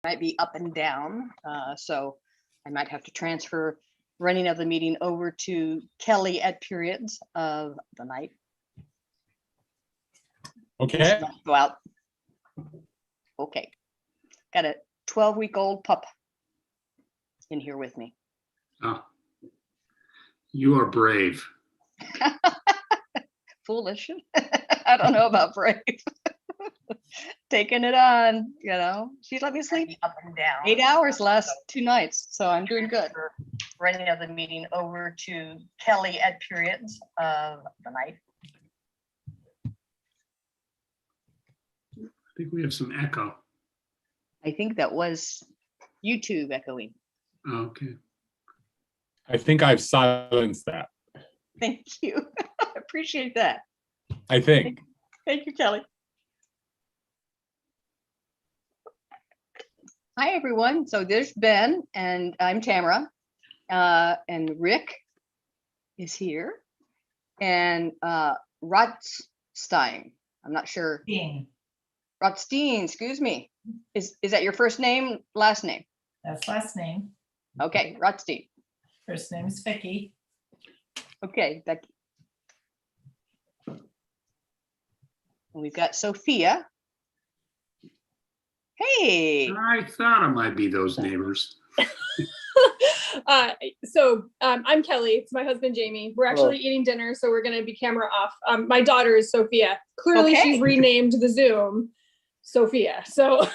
might be up and down. So I might have to transfer running of the meeting over to Kelly at periods of the night. Okay. Go out. Okay. Got a 12-week-old pup in here with me. Oh, you are brave. Foolish. I don't know about brave. Taking it on, you know. She let me sleep Up and down. 8 hours last 2 nights, so I'm doing good. Running of the meeting over to Kelly at periods of the night. I think we have some echo. I think that was YouTube echoing. Okay. I think I've silenced that. Thank you. I appreciate that. I think. Thank you, Kelly. Hi, everyone. So there's Ben, and I'm Tamara, and Rick is here, and Rothstein. I'm not sure. Rothstein, excuse me. Is that your first name, last name? That's last name. Okay, Rothstein. First name is Vicky. Okay, Becky. And we've got Sophia. Hey. I thought it might be those neighbors. I'm Kelly. It's my husband, Jamie. We're actually eating dinner, so we're going to be camera off. My daughter is Sophia. Clearly, Okay. She's renamed the Zoom Sophia. So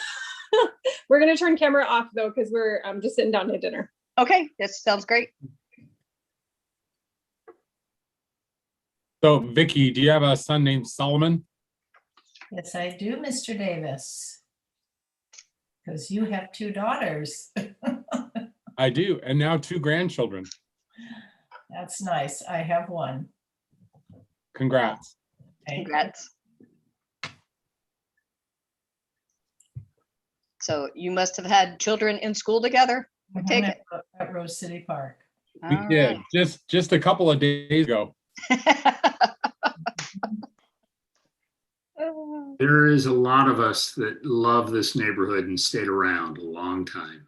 we're going to turn camera off, though, because we're just sitting down to dinner. Okay, that sounds great. So, Vicky, do you have a son named Solomon? Yes, I do, Mr. Davis. Because you have 2 daughters. I do, and now 2 grandchildren. That's nice. I have 1. Congrats. Congrats. So you must have had children in school together? I take it. At Rose City Park. We All did just a couple of days ago. There is a lot of us that love this neighborhood and stayed around a long time.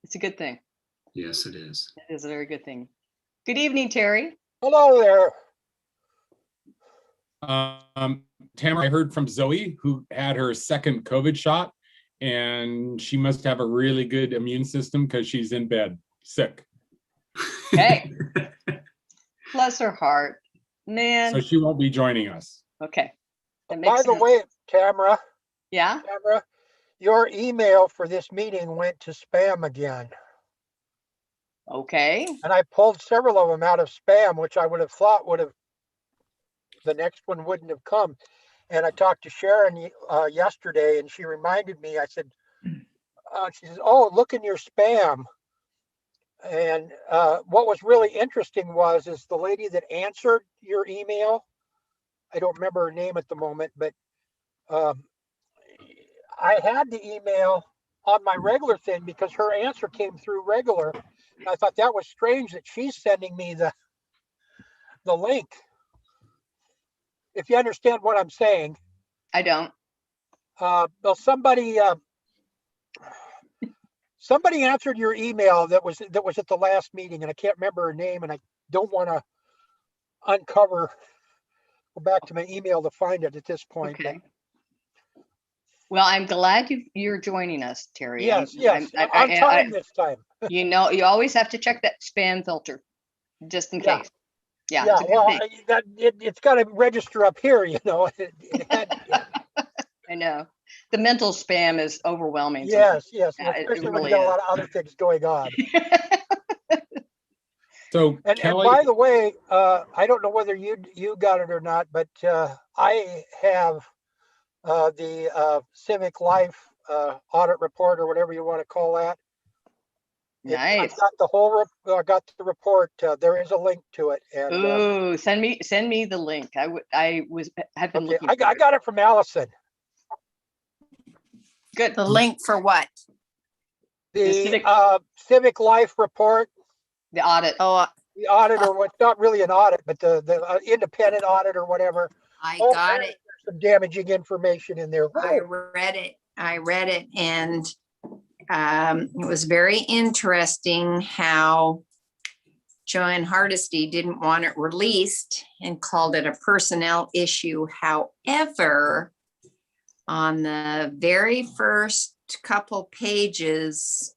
It's a good thing. Yes, it is. It is a very good thing. Good evening, Terry. Hello there. Tamara, I heard from Zoe, who had her second COVID shot, and she must have a really good immune system because she's in bed, sick. Hey. Bless her heart. Man. So she won't be joining us. Okay. That By makes the sense. way, Tamara, Yeah? your email for this meeting went to spam again. Okay. And I pulled several of them out of spam, which I would have thought the next one wouldn't have come. And I talked to Sharon yesterday, and she reminded me, I said, she says, oh, look in your spam. And what was really interesting is the lady that answered your email, I don't remember her name at the moment, but I had the email on my regular thing because her answer came through regular. And I thought that was strange that she's sending me the link. If you understand what I'm saying. I don't. Well, somebody answered your email that was at the last meeting, and I can't remember her name, and I don't want to go back to my email to find it at this point. Okay. Well, I'm glad you're joining us, Terry. Yes, on time this time. You know, you always have to check that spam filter, just in case. Yeah. Yeah, it's a good well, thing. it's got to register up here, you know. I know. The mental spam is overwhelming. Yes, Yeah, especially when really you got is. a lot of other things going on. So And Kelly, by the way, I don't know whether you got it or not, but I have the Civic Life audit report, or whatever you want to call that. Nice. I've got I got the report. There is a link to it. And, Ooh, send me the link. Had been okay, looking. I got it from Allison. Good. The link for what? The Civic Life report, The audit. Oh, the audit, or what's not really an audit, but the independent audit or whatever. I Oh, got there's it. some damaging information in there. I read it. I read it, and it was very interesting how Joanne Hardesty didn't want it released and called it a personnel issue. However, on the very first couple pages,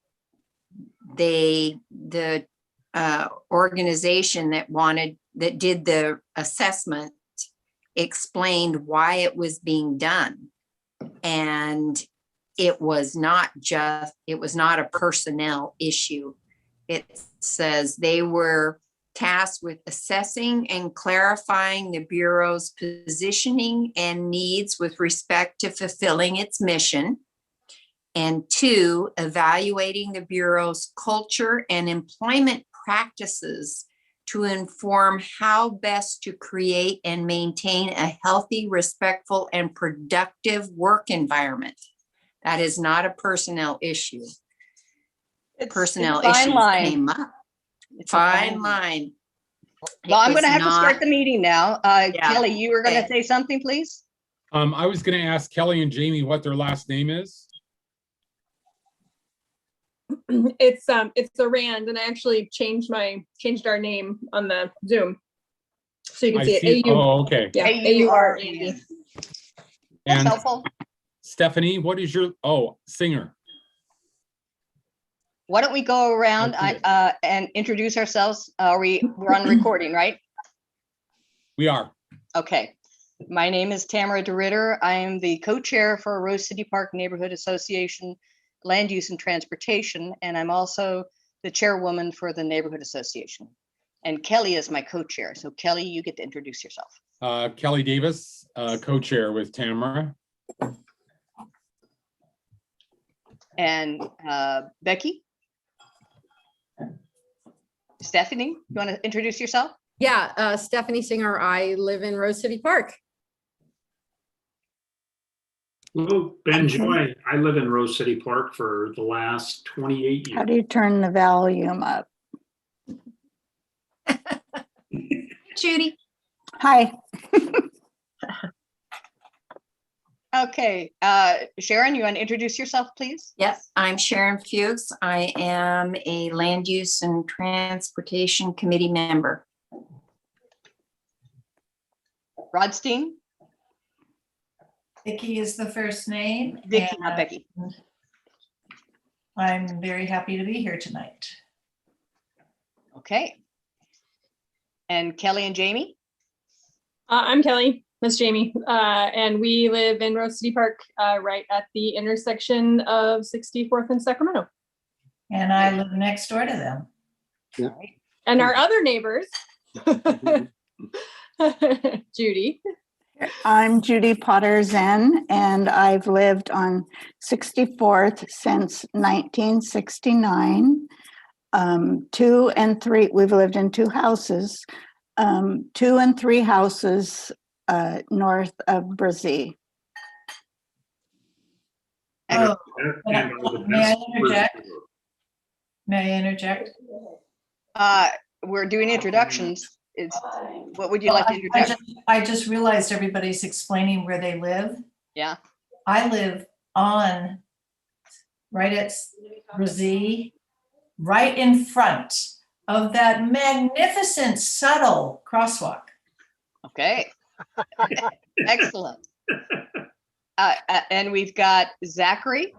the organization that did the assessment explained why it was being done. And it was not a personnel issue. It says they were tasked with assessing and clarifying the Bureau's positioning and needs with respect to fulfilling its mission. And 2, evaluating the Bureau's culture and employment practices to inform how best to create and maintain a healthy, respectful, and productive work environment. That is not a personnel issue. Personnel it's a fine issues line. came up. It's a Fine line. Well, I'm It going to was have to start not- the meeting now. Kelly, you were going to Okay. say something, please? I was gonna ask Kelly and Jamie what their last name is. It's a Rand, and I actually changed our name on the Zoom. So you can I see see. it. AU. Oh, okay. Yeah, AURAND. AURAND. That's And helpful. Stephanie, what is your, singer? Why don't we go around Okay. and introduce ourselves? We're on recording, right? We are. Okay. My name is Tamara DeRitter. I am the co-chair for Rose City Park Neighborhood Association Land Use and Transportation, and I'm also the chairwoman for the Neighborhood Association. And Kelly is my co-chair. So Kelly, you get to introduce yourself. Kelly Davis, co-chair with Tamara. And Becky? Stephanie, you want to introduce yourself? Yeah, Stephanie Singer. I live in Rose City Park. Hello, Ben Joy. I live in Rose City Park for the last 28 How years. do you turn the volume up? Judy. Hi, Okay, Sharon, you want to introduce yourself, please? Yep, I'm Sharon Fuchs. I am a Land Use and Transportation Committee member. Rodstein? Vicky is the first name. Vicky, and, not Becky. I'm very happy to be here tonight. Okay. And Kelly and Jamie? I'm Kelly. That's Jamie. And we live in Rose City Park, right at the intersection of 64th and Sacramento. And I live next door to them. And our other neighbors, Judy. I'm Judy Potter Zen, and I've lived on 64th since 1969. 2 and 3, we've lived in 2 houses, 2 and 3 houses north of Brazil. Oh, And all the may I best interject? work. May I interject? We're doing introductions. What would you like to interject? I just realized everybody's explaining where they live. Yeah. I live on, right at Brazil, right in front of that magnificent subtle crosswalk. Okay. Excellent. And we've got Zachary.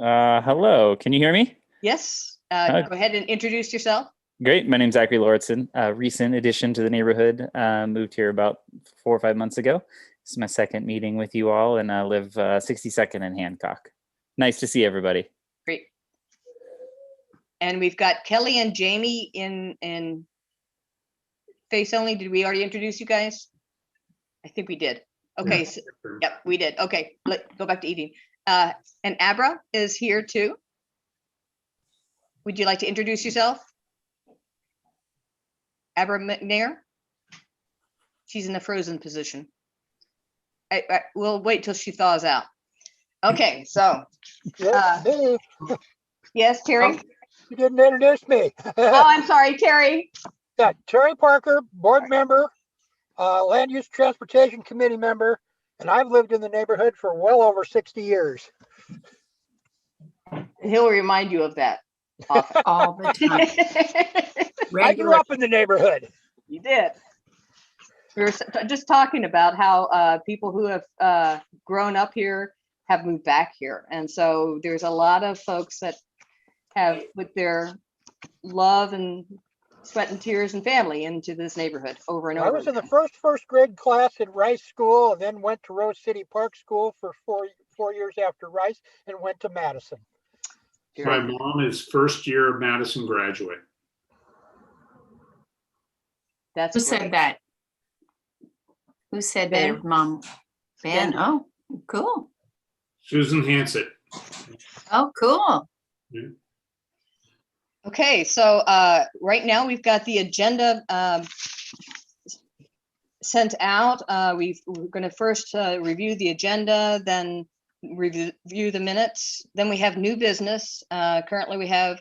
Hello, can you hear me? Yes. Hi. Go ahead and introduce yourself. Great, my name's Zachary Lauritsen, recent addition to the neighborhood. Moved here about 4 or 5 months ago. This is my second meeting with you all, and I live 62nd and Hancock. Nice to see everybody. Great. And we've got Kelly and Jamie in face only. Did we already introduce you guys? I think we did. Okay. So, yep, we did. Okay, go back to eating. And Abra is here too. Would you like to introduce yourself? Abra McNair? She's in the frozen position. We'll wait till she thaws out. Okay, so, Yes, me. yes, Terry? You didn't introduce me. Oh, I'm sorry, Terry. Yeah, Terry Parker, board member, Land Use Transportation Committee member, And I've lived in the neighborhood for well over 60 years. He'll remind you of that often. All the time. I grew up in the neighborhood. You did. We were just talking about how people who have grown up here have moved back here. And so there's a lot of folks that have put their love and sweat and tears and family into this neighborhood over and over. I was in the again. first grade class at Rice School and then went to Rose City Park School for four years after Rice and went to Madison. My mom is first year Madison graduate. That's Who said great. that? Who said Ben. that, Mom? Ben, Ben. oh, cool. Susan Hansett. Oh, cool. Okay, so right now we've got the agenda sent out. We're going to first review the agenda, then review the minutes. Then we have new business. Currently we have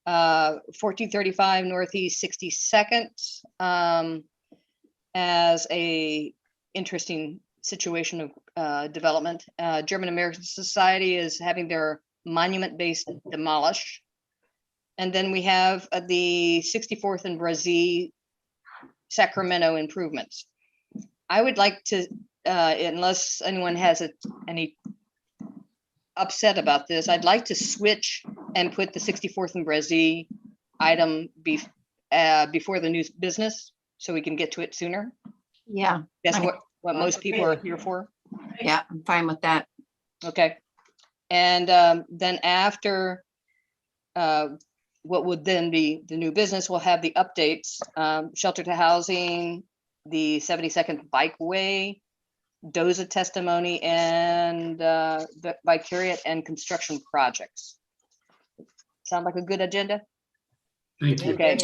1435 Northeast 62nd as a interesting situation of development. German American Society is having their monument-based demolished. And then we have the 64th and Brazil Sacramento improvements. I would like to, unless anyone has any upset about this, I'd like to switch and put the 64th and Brazil item before the new business, so we can get to it sooner. Yeah, That's what most people are here for. yeah, I'm fine with that. Okay. And then after what would then be the new business, we'll have the updates, shelter to housing, the 72nd bikeway, DOZA testimony, and the vicariate and construction projects. Sound like a good agenda? Thank you. Okay.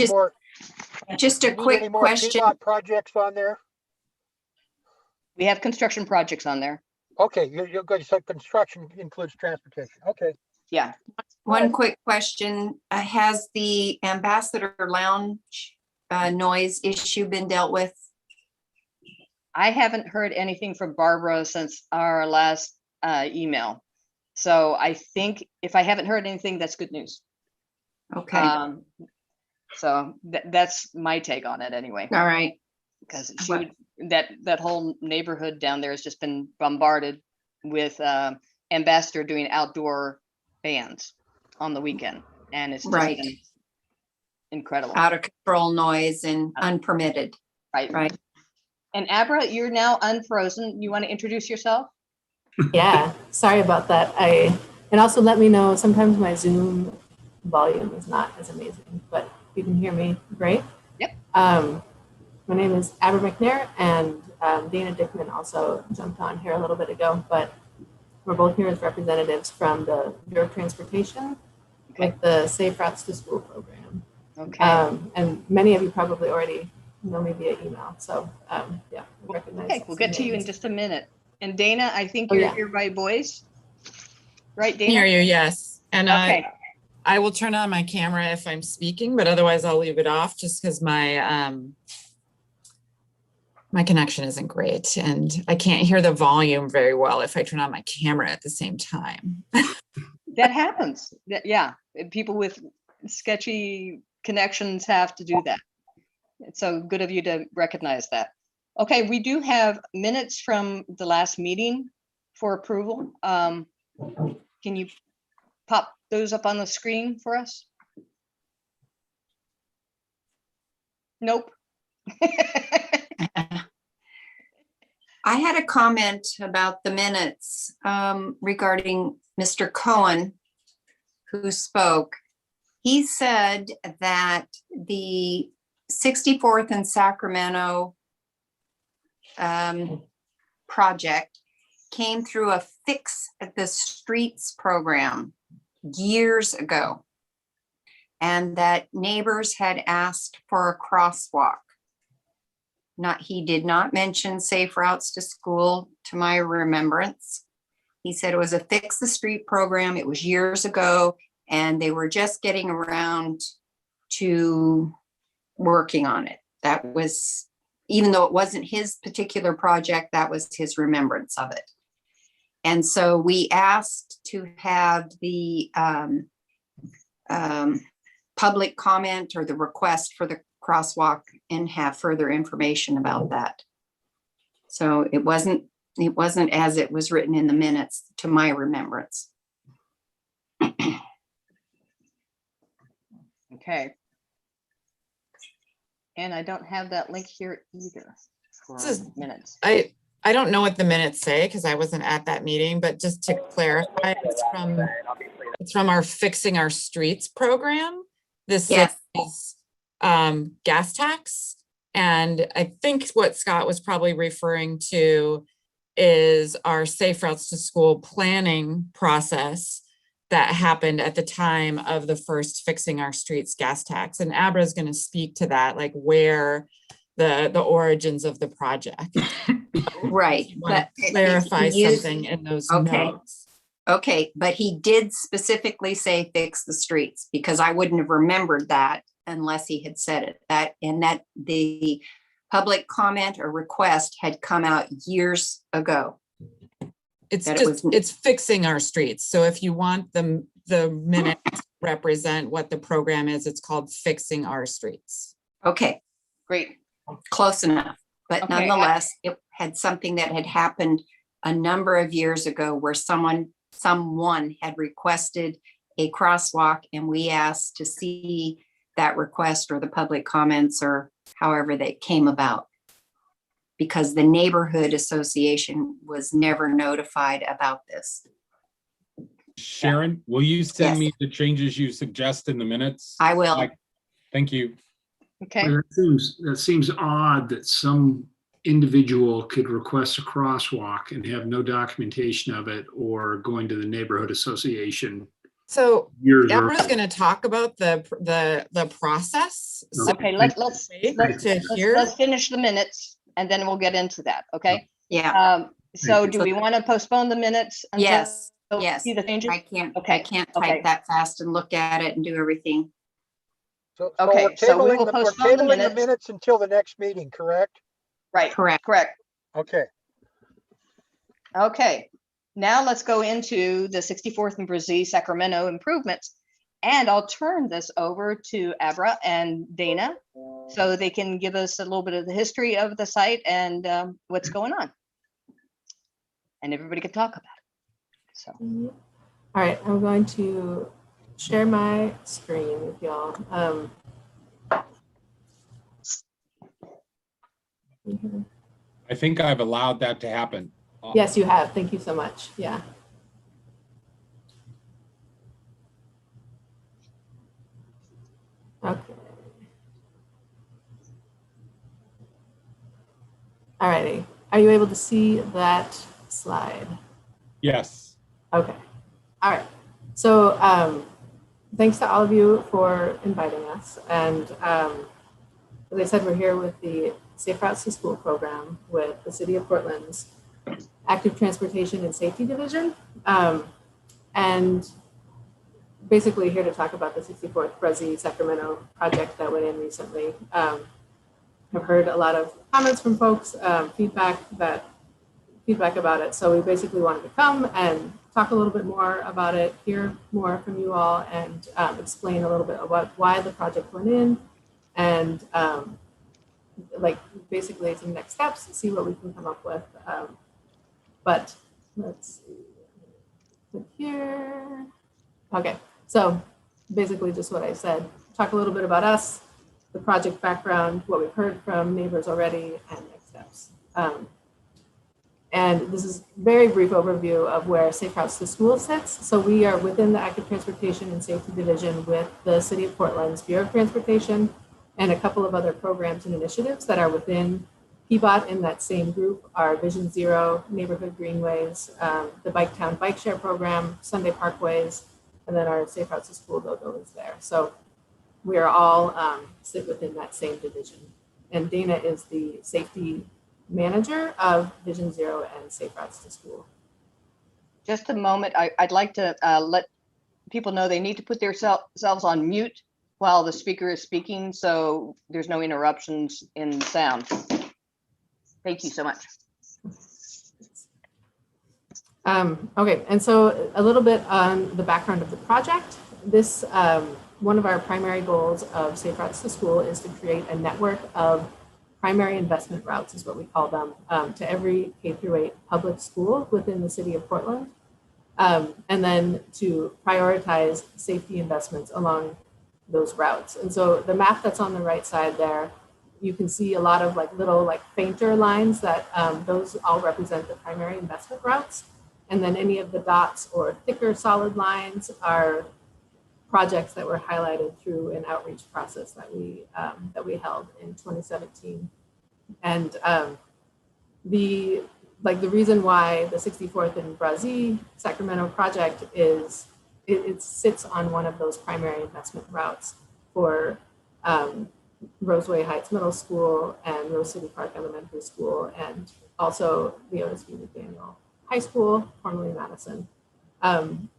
Just a Any quick more question. PDOT projects on there? We have construction projects on there. Okay, you're good. So construction includes transportation. Okay. Yeah. One quick question. Has the Ambassador Lounge noise issue been dealt with? I haven't heard anything from Barbara since our last email. So I think if I haven't heard anything, that's good news. Okay, So that's my take on it anyway, all right. because that whole neighborhood down there has just been bombarded with Ambassador doing outdoor bands on the weekend, and it's just Right. been incredible. Out of control noise and unpermitted. Right. And Abra, you're now unfrozen. You want to introduce yourself? Yeah, sorry about that. And also let me know, sometimes my Zoom volume is not as amazing, but you can hear me great. Yep. My name is Abra McNair, and Dana Dickman also jumped on here a little bit ago, but we're both here as representatives from the Bureau of Transportation with the Safe Routes to School program. Okay. And many of you probably already know me via email. So yeah, I recognize. Okay, we'll get to you in just a minute. And Dana, I think Oh, you're yeah. here by voice. Right, Can hear Dana? you, yes. And Okay. I will turn on my camera if I'm speaking, but otherwise I'll leave it off just because my my connection isn't great and I can't hear the volume very well if I turn on my camera at the same time. That happens. Yeah, people with sketchy connections have to do that. It's so good of you to recognize that. Okay, we do have minutes from the last meeting for approval. Can you pop those up on the screen for us? Nope. I had a comment about the minutes regarding Mr. Cohen, who spoke. He said that the 64th and Sacramento project came through a Fix the Streets program years ago, and that neighbors had asked for a crosswalk. He did not mention Safe Routes to School to my remembrance. He said it was a Fix the Street program. It was years ago, and they were just getting around to working on it. That was even though it wasn't his particular project, that was his remembrance of it. And so we asked to have the public comment or the request for the crosswalk and have further information about that. So it wasn't as it was written in the minutes to my remembrance. Okay. And I don't have that link here either for This is- minutes. I don't know what the minutes say because I wasn't at that meeting, but just to clarify, it's from our Fixing Our Streets program. This Yes. is gas tax. And I think what Scott was probably referring to is our Safe Routes to School planning process that happened at the time of the first Fixing Our Streets gas tax. And Abra is going to speak to that, like where the origins of the project. Right. Want to But clarify he used- something in those Okay. notes. Okay, but he did specifically say fix the streets because I wouldn't have remembered that unless he had said it. That the public comment or request had come out years ago. It's that it just, was- it's fixing our streets. So if you want the minutes to represent what the program is, it's called Fixing Our Streets. Okay, Great. close enough. But Okay, nonetheless, it had something that had happened a number of years ago where someone had requested a crosswalk and we asked to see that request or the public comments or however they came about. Because the neighborhood association was never notified about this. Sharon, will you send Yes. me the changes you suggest in the minutes? I will. Thank you. Okay. That seems odd that some individual could request a crosswalk and have no documentation of it or going to the neighborhood association So years Abra's earlier. going to talk about the process. So Okay, let's wait let's to hear. let's finish the minutes and then we'll get into that, okay? Yeah, So you. do we want to postpone the minutes? until yes, we yes. See the changes? I can't Okay, type okay. that fast and look at it and do everything. So Okay, we're so we tabling will we're postpone the tabling the minutes. minutes until the next meeting, correct? Right, Correct. correct. Okay. Okay, now let's go into the 64th and Brazil Sacramento improvements. And I'll turn this over to Abra and Dana so they can give us a little bit of the history of the site and what's going on. And everybody can talk about it. So, All right, I'm going to share my screen with y'all. I think I've allowed that to happen. Yes, you have. Thank you so much. Yeah. Okay. All righty. Are you able to see that slide? Yes. Okay. All right. So thanks to all of you for inviting us. And as I said, we're here with the Safe Routes to School program with the City of Portland's Active Transportation and Safety Division. And basically here to talk about the 64th Brazil Sacramento project that went in recently. I've heard a lot of comments from folks, feedback about it. So we basically wanted to come and talk a little bit more about it, hear more from you all, and explain a little bit about why the project went in, and like basically some next steps, see what we can come up with. But let's see, click here. Okay, so basically just what I said, talk a little bit about us, the project background, what we've heard from neighbors already, and next steps. And this is a very brief overview of where Safe Routes to School sits. So we are within the Active Transportation and Safety Division with the City of Portland's Bureau of Transportation and a couple of other programs and initiatives that are within PBOT. In that same group are Vision Zero, Neighborhood Greenways, the Bike Town Bike Share Program, Sunday Parkways, and then our Safe Routes to School logo is there. So we are all sit within that same division. And Dana is the safety manager of Vision Zero and Safe Routes to School. just a moment. I'd like to let people know they need to put themselves on mute while the speaker is speaking, so there's no interruptions in sound. Thank you so much. Okay, and so a little bit on the background of the project. This, one of our primary goals of Safe Routes to School is to create a network of primary investment routes, is what we call them, to every K-8 public school within the city of Portland. And then to prioritize safety investments along those routes. And so the map that's on the right side there, you can see a lot of like little like fainter lines that those all represent the primary investment routes. And then any of the dots or thicker solid lines are projects that were highlighted through an outreach process that we held in 2017. And the reason why the 64th and Brazil Sacramento project is, it sits on one of those primary investment routes for Roseway Heights Middle School and Rose City Park Elementary School, and also the Otis V. McDaniel High School, formerly Madison. And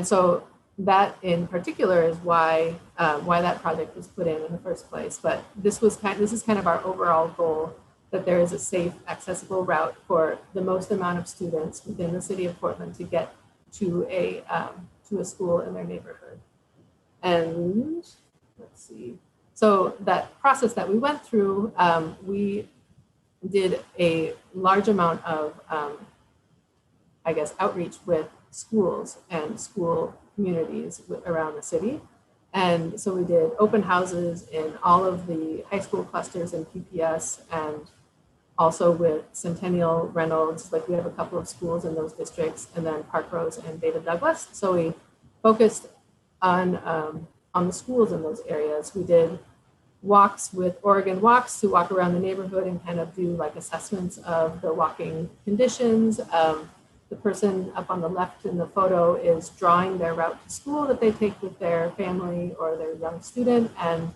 so that in particular is why that project was put in the first place. But this is kind of our overall goal, that there is a safe, accessible route for the most amount of students within the city of Portland to get to a school in their neighborhood. And let's see. So that process that we went through, we did a large amount of, outreach with schools and school communities around the city. And so we did open houses in all of the high school clusters in PPS, and also with Centennial, Reynolds, like we have a couple of schools in those districts, and then Park Rose and Beta Douglas. So we focused on the schools in those areas. We did walks with Oregon Walks to walk around the neighborhood and kind of do like assessments of the walking conditions. The person up on the left in the photo is drawing their route to school that they take with their family or their young student, and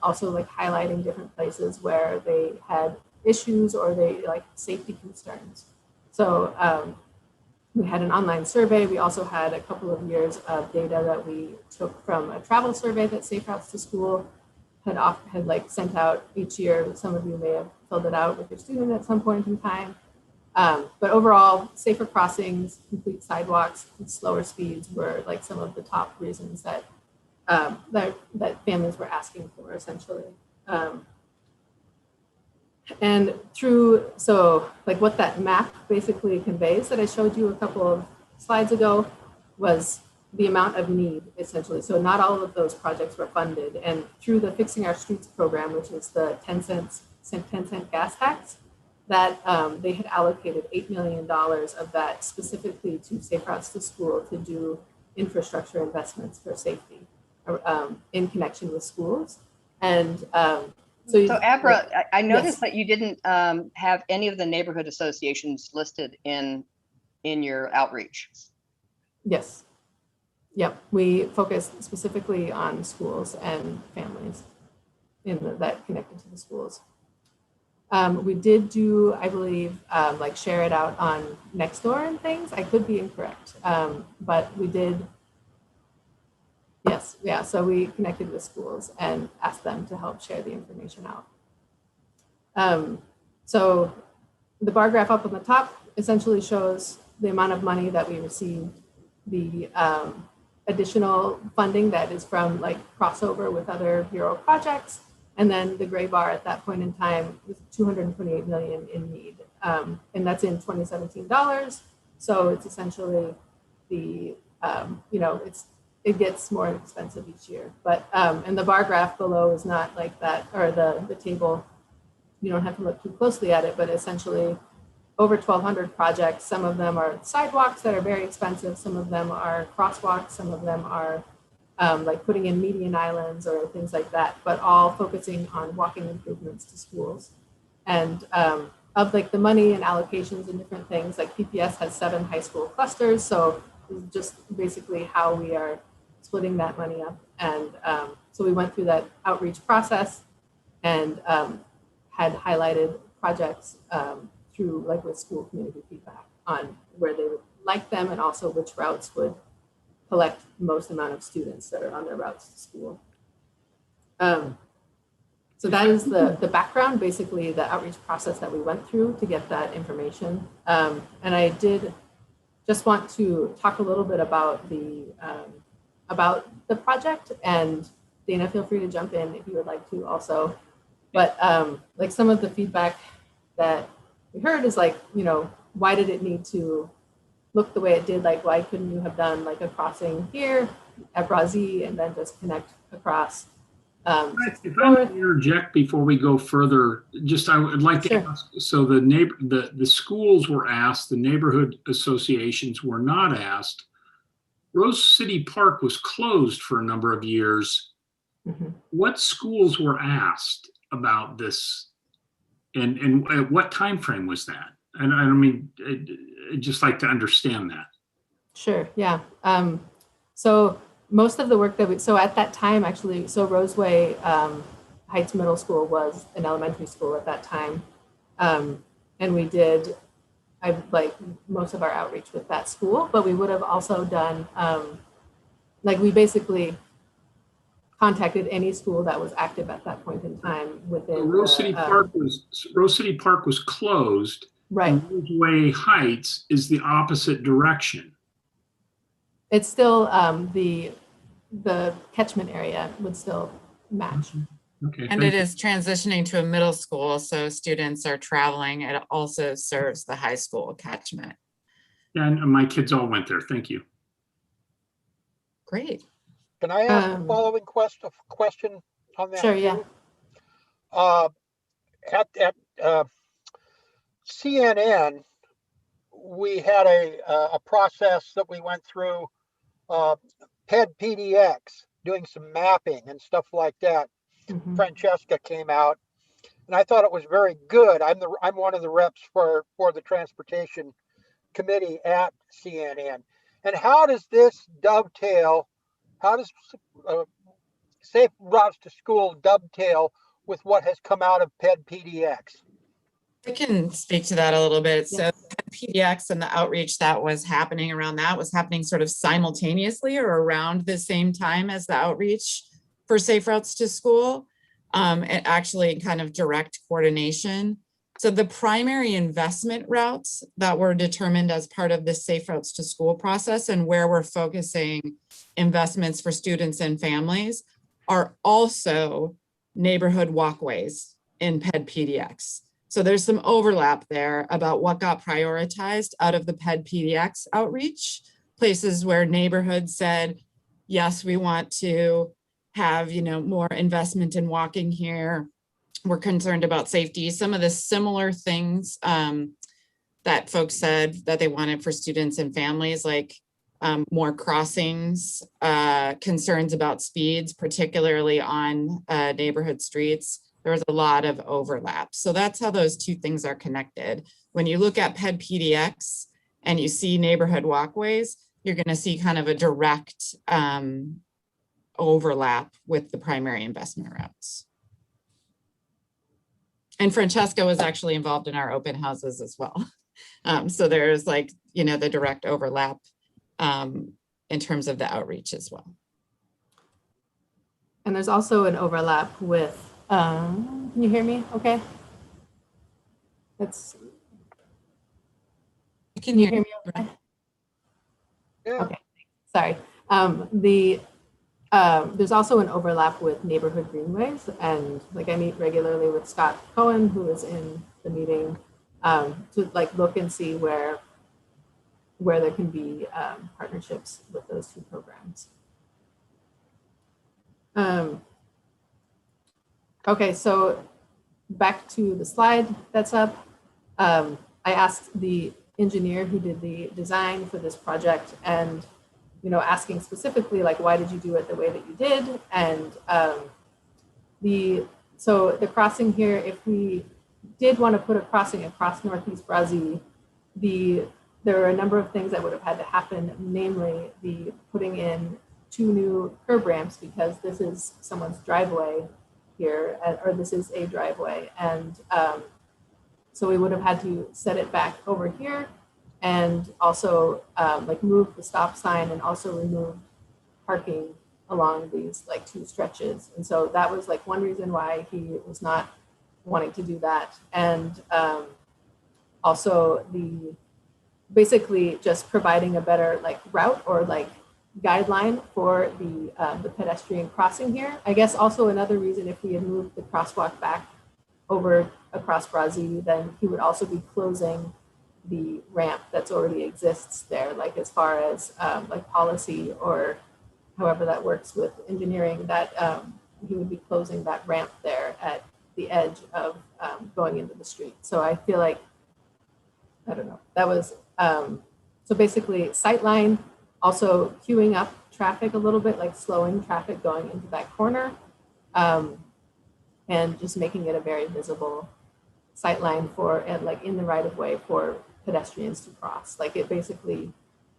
also like highlighting different places where they had issues or they like safety concerns. So we had an online survey. We also had a couple of years of data that we took from a travel survey that Safe Routes to School had like sent out each year. Some of you may have filled it out with your student at some point in time. But overall, safer crossings, complete sidewalks, and slower speeds were like some of the top reasons that that families were asking for, essentially. And through, so like what that map basically conveys that I showed you a couple of slides ago was the amount of need, essentially. So not all of those projects were funded. And through the Fixing Our Streets program, which is the 10 cent gas tax, that they had allocated $8 million of that specifically to Safe Routes to School to do infrastructure investments for safety in connection with schools. And so Abra, I noticed yes. that you didn't have any of the neighborhood associations listed in your outreach. Yes. Yep. We focused specifically on schools and families that connected to the schools. We did do, I believe, like share it out on Nextdoor and things. I could be incorrect, but we did. Yes, yeah. So we connected with schools and asked them to help share the information out. So the bar graph up on the top essentially shows the amount of money that we received, the additional funding that is from like crossover with other Bureau projects. And then the gray bar at that point in time was 228 million in need. And that's in 2017 dollars. So it's essentially the, it gets more expensive each year. But, and the bar graph below is not like that, or the table, you don't have to look too closely at it, but essentially over 1,200 projects. Some of them are sidewalks that are very expensive. Some of them are crosswalks. Some of them are like putting in median islands or things like that, but all focusing on walking improvements to schools. And of like the money and allocations and different things, like PPS has 7 high school clusters. So just basically how we are splitting that money up. And so we went through that outreach process and had highlighted projects through like with school community feedback on where they would like them, and also which routes would collect most amount of students that are on their routes to school. So that is the background, basically the outreach process that we went through to get that information. And I did just want to talk a little bit about the project, and Dana, feel free to jump in if you would like to also. But like some of the feedback that we heard is like, you know, why did it need to look the way it did? Like, why couldn't you have done like a crossing here at Brazil and then just connect across? If I may interject before we go further, just I would like to ask, so the schools were asked, the neighborhood associations were not asked. Rose City Park was closed for a number of years. What schools were asked about this, and at what time frame was that? And I mean, I'd just like to understand that. Sure, yeah. So most of the work that so at that time, actually, so Roseway Heights Middle School was an elementary school at that time. And we did, like most of our outreach with that school, but we would have also done, like we basically contacted any school that was active at that point in time within Rose City Park was closed. Right. Roseway Heights is the opposite direction. It's still the catchment area would still match. Okay. And it is transitioning to a middle school, so students are traveling. It also serves the high school catchment. Yeah, and my kids all went there. Thank you. Great. Can I ask a following question on that? Sure, yeah. At CNN, we had a process that we went through, PED-PDX, doing some mapping and stuff like that. Francesca came out, and I thought it was very good. I'm one of the reps for the transportation committee at CNN. And how does this dovetail? How does Safe Routes to School dovetail with what has come out of PED-PDX? I can speak to that a little bit. So PDX and the outreach that was happening around that was happening sort of simultaneously or around the same time as the outreach for Safe Routes to School, and actually kind of direct coordination. So the primary investment routes that were determined as part of the Safe Routes to School process and where we're focusing investments for students and families are also neighborhood walkways in PED-PDX. So there's some overlap there about what got prioritized out of the PED-PDX outreach, places where neighborhoods said, yes, we want to have, you know, more investment in walking here. We're concerned about safety. Some of the similar things that folks said that they wanted for students and families, like more crossings, concerns about speeds, particularly on neighborhood streets. There was a lot of overlap. So that's how those two things are connected. When you look at PED-PDX and you see neighborhood walkways, you're going to see kind of a direct overlap with the primary investment routes. And Francesca was actually involved in our open houses as well. So there's like, you know, the direct overlap in terms of the outreach as well. And there's also an overlap with, can you hear me okay? Let's see. Can you hear me okay? Yeah. Okay, sorry. There's also an overlap with neighborhood greenways, and like I meet regularly with Scott Cohen, who is in the meeting, to like look and see where there can be partnerships with those two programs. Okay, so back to the slide that's up. I asked the engineer who did the design for this project, and asking specifically, like, why did you do it the way that you did? And so the crossing here, if we did want to put a crossing across Northeast Brazil, there are a number of things that would have had to happen, namely the putting in 2 new curb ramps, because this is someone's driveway here, or this is a driveway. And so we would have had to set it back over here, and also like move the stop sign, and also remove parking along these like two stretches. And so that was like one reason why he was not wanting to do that. And also basically just providing a better like route or like guideline for the pedestrian crossing here. I guess also another reason, if we had moved the crosswalk back over across Brazil, then he would also be closing the ramp that's already exists there, like as far as like policy or however that works with engineering, that he would be closing that ramp there at the edge of going into the street. So I feel like, I don't know, that was, so basically sightline, also queuing up traffic a little bit, like slowing traffic going into that corner, and just making it a very visible sightline for, and like in the right of way for pedestrians to cross. Like it basically,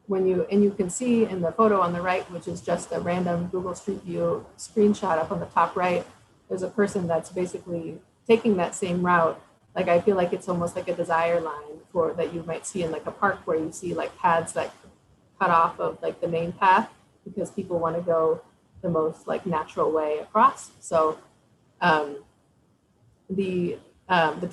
when you, and you can see in the photo on the right, which is just a random Google Street View screenshot up on the top right, there's a person that's basically taking that same route. Like I feel like it's almost like a desire line for that you might see in like a park where you see like paths that cut off of like the main path because people want to go the most like natural way across. So the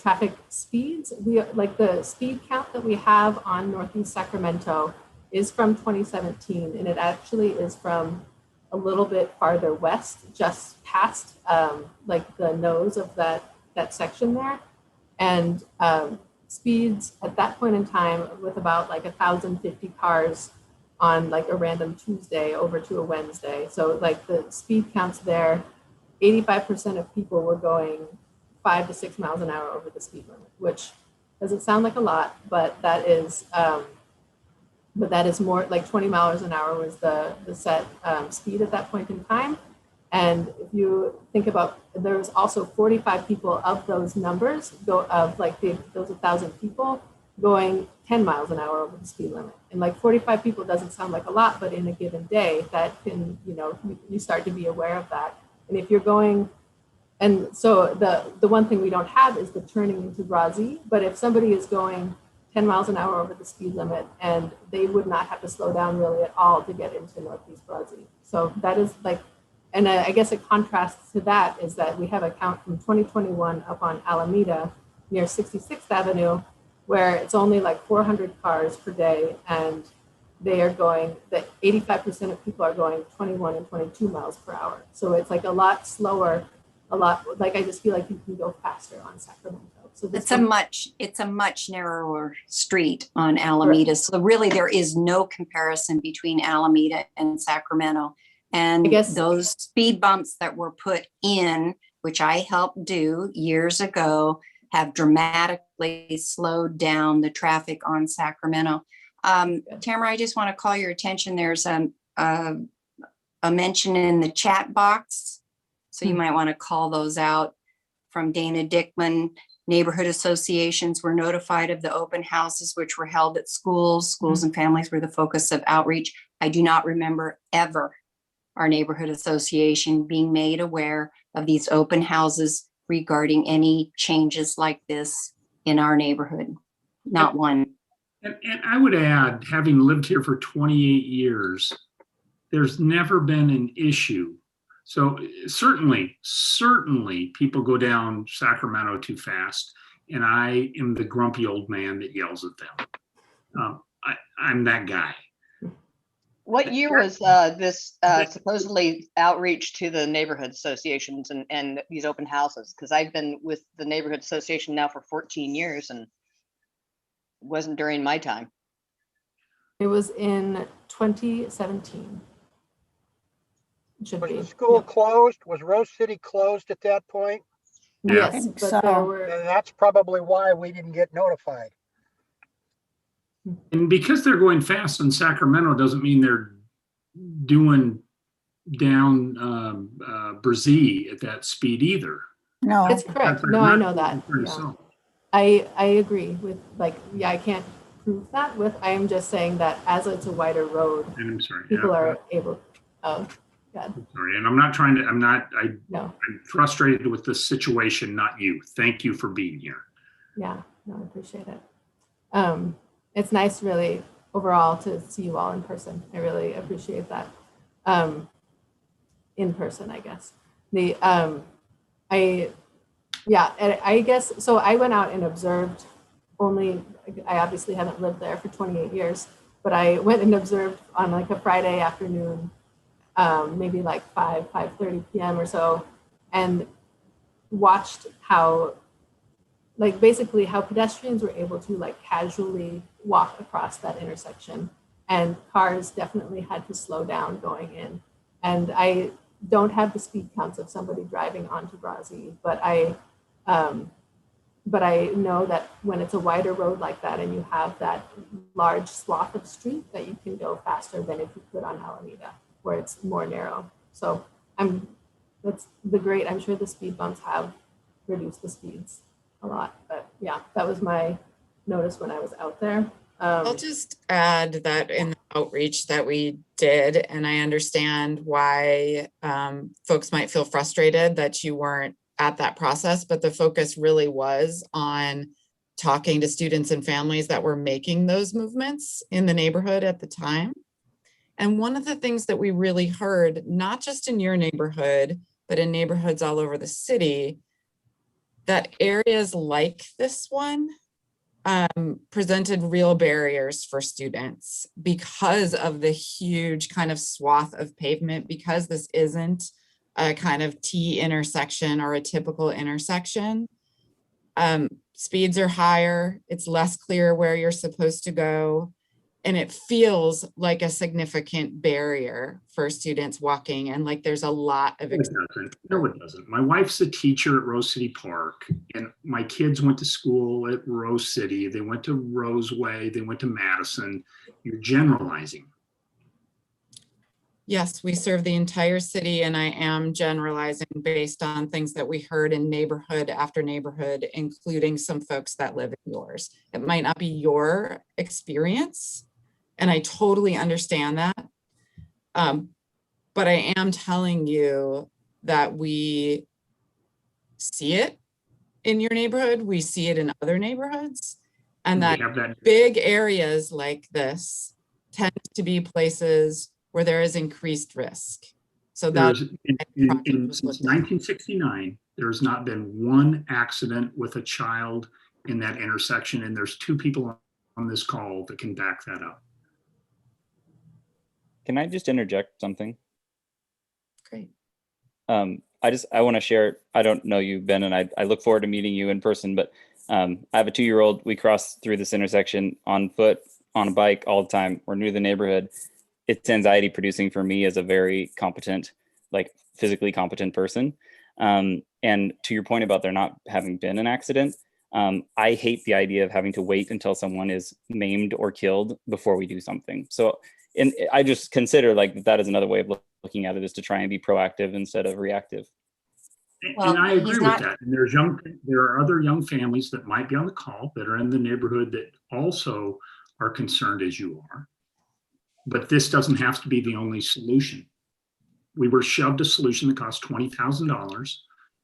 traffic speeds, we like the speed count that we have on Northeast Sacramento is from 2017, and it actually is from a little bit farther west, just past like the nose of that section there. And speeds at that point in time with about like 1,050 cars on like a random Tuesday over to a Wednesday. So like the speed counts there, 85% of people were going 5 to 6 miles an hour over the speed limit, which doesn't sound like a lot, but that is more like 20 miles an hour was the set speed at that point in time. And if you think about, there's also 45 people of those numbers those 1,000 people going 10 miles an hour over the speed limit. And like 45 people doesn't sound like a lot, but in a given day that can, you start to be aware of that. And if you're going, and so the one thing we don't have is the turning into Brazil, but if somebody is going 10 miles an hour over the speed limit, and they would not have to slow down really at all to get into Northeast Brazil. So that is like, and I guess a contrast to that is that we have a count from 2021 up on Alameda near 66th Avenue, where it's only like 400 cars per day, and they are going, that 85% of people are going 21 and 22 miles per hour. So it's like a lot slower, a lot, like I just feel like you can go faster on Sacramento. So It's a much narrower street on Alameda. So really there is no comparison between Alameda and Sacramento. And I guess those speed bumps that were put in, which I helped do years ago, have dramatically slowed down the traffic on Sacramento. Tamara, I just want to call your attention. There's a mention in the chat box. So you might want to call those out from Dana Dickman. Neighborhood associations were notified of the open houses, which were held at schools. Schools and families were the focus of outreach. I do not remember ever our neighborhood association being made aware of these open houses regarding any changes like this in our neighborhood. Not one. And I would add, having lived here for 28 years, there's never been an issue. So certainly people go down Sacramento too fast, and I am the grumpy old man that yells at them. I'm that guy. What year was this supposedly outreach to the neighborhood associations and these open houses? Because I've been with the neighborhood association now for 14 years, and it wasn't during my time. it was in 2017. Should Was be. the school Yep. closed? Was Rose City closed at that point? Yeah. Yes, think but so. there were. And that's probably why we didn't get notified. And because they're going fast in Sacramento doesn't mean they're doing down Brazil at that speed either. No, It's correct. No, I know that. Yeah. I agree with I can't prove that with, I am just saying that as it's a wider road, I'm sorry. people are able, oh, God, I'm sorry. And I'm not trying to, no, I'm frustrated with the situation, not you. Thank you for being here. yeah, no, I appreciate it. It's nice really overall to see you all in person. I really appreciate that. in person, I guess. I guess, so I went out and observed only, I obviously haven't lived there for 28 years, but I went and observed on like a Friday afternoon, maybe like 5:30 p.m. or so, and watched how, like basically how pedestrians were able to like casually walk across that intersection, and cars definitely had to slow down going in. And I don't have the speed counts of somebody driving onto Brazzi, but I know that when it's a wider road like that and you have that large swath of street, that you can go faster than if you could on Alameda, where it's more narrow. So that's the great, I'm sure the speed bumps have reduced the speeds a lot, but yeah, that was my notice when I was out there. I'll just add that in the outreach that we did, and I understand why folks might feel frustrated that you weren't at that process, but the focus really was on talking to students and families that were making those movements in the neighborhood at the time. And one of the things that we really heard, not just in your neighborhood, but in neighborhoods all over the city, that areas like this one presented real barriers for students because of the huge kind of swath of pavement, because this isn't a kind of T intersection or a typical intersection. Speeds are higher, it's less clear where you're supposed to go, and it feels like a significant barrier for students walking, and like there's a lot of No, it doesn't. My wife's a teacher at Rose City Park, and my kids went to school at Rose City. They went to Roseway, they went to Madison. You're generalizing. Yes, we serve the entire city, and I am generalizing based on things that we heard in neighborhood after neighborhood, including some folks that live in yours. It might not be your experience, and I totally understand that. But I am telling you that we see it in your neighborhood, we see it in other neighborhoods, and that big areas like this tend to be places where there is increased risk. So that since 1969, there's not been one accident with a child in that intersection, and there's 2 people on this call that can back that up. Can I just interject something? Great. I want to share, I don't know you, Ben, and I look forward to meeting you in person, but I have a 2-year-old. We cross through this intersection on foot, on a bike all the time. We're new to the neighborhood. It's anxiety producing for me as a very competent, like physically competent person. And to your point about there not having been an accident, I hate the idea of having to wait until someone is maimed or killed before we do something. So, and I just consider like that is another way of looking at it, is to try and be proactive instead of reactive. Well, and I agree with that. And there are other young families that might be on the call that are in the neighborhood that also are concerned as you are. But this doesn't have to be the only solution. We were shoved a solution that cost $20,000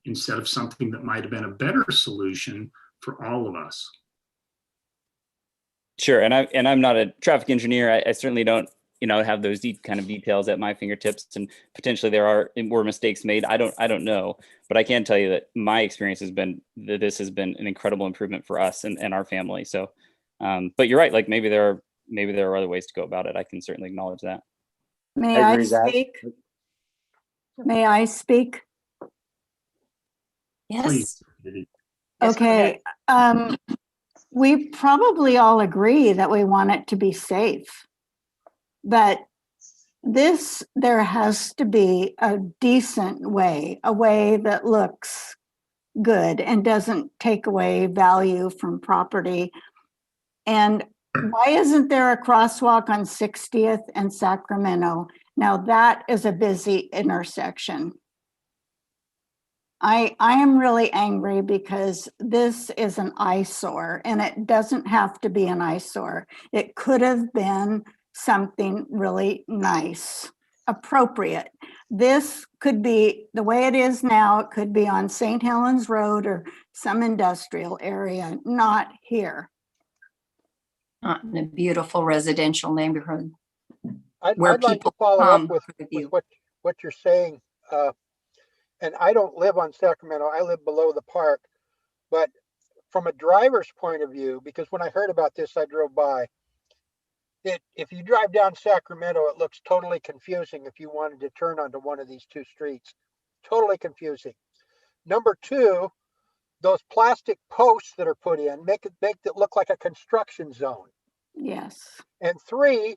instead of something that might have been a better solution for all of us. Sure, and I'm not a traffic engineer. I certainly don't, have those deep kind of details at my fingertips, and potentially there were mistakes made. I don't know, but I can tell you that my experience has been that this has been an incredible improvement for us and our family. So, but you're right. Like maybe there are other ways to go about it. I can certainly acknowledge that. May I speak? May I speak? Yes. Please. Okay. We probably all agree that we want it to be safe. But there has to be a decent way, a way that looks good and doesn't take away value from property. And why isn't there a crosswalk on 60th and Sacramento? Now that is a busy intersection. I am really angry because this is an eyesore, and it doesn't have to be an eyesore. It could have been something really nice, appropriate. This could be the way it is now. It could be on St. Helens Road or some industrial area, not here. Not in a beautiful residential neighborhood. I'd like to follow up with what you're saying, and I don't live on Sacramento, I live below the park, but from a driver's point of view, because when I heard about this, I drove by. If you drive down Sacramento, it looks totally confusing if you wanted to turn onto one of these two streets. Totally confusing. Number two, those plastic posts that are put in make it look like a construction zone. Yes. And three,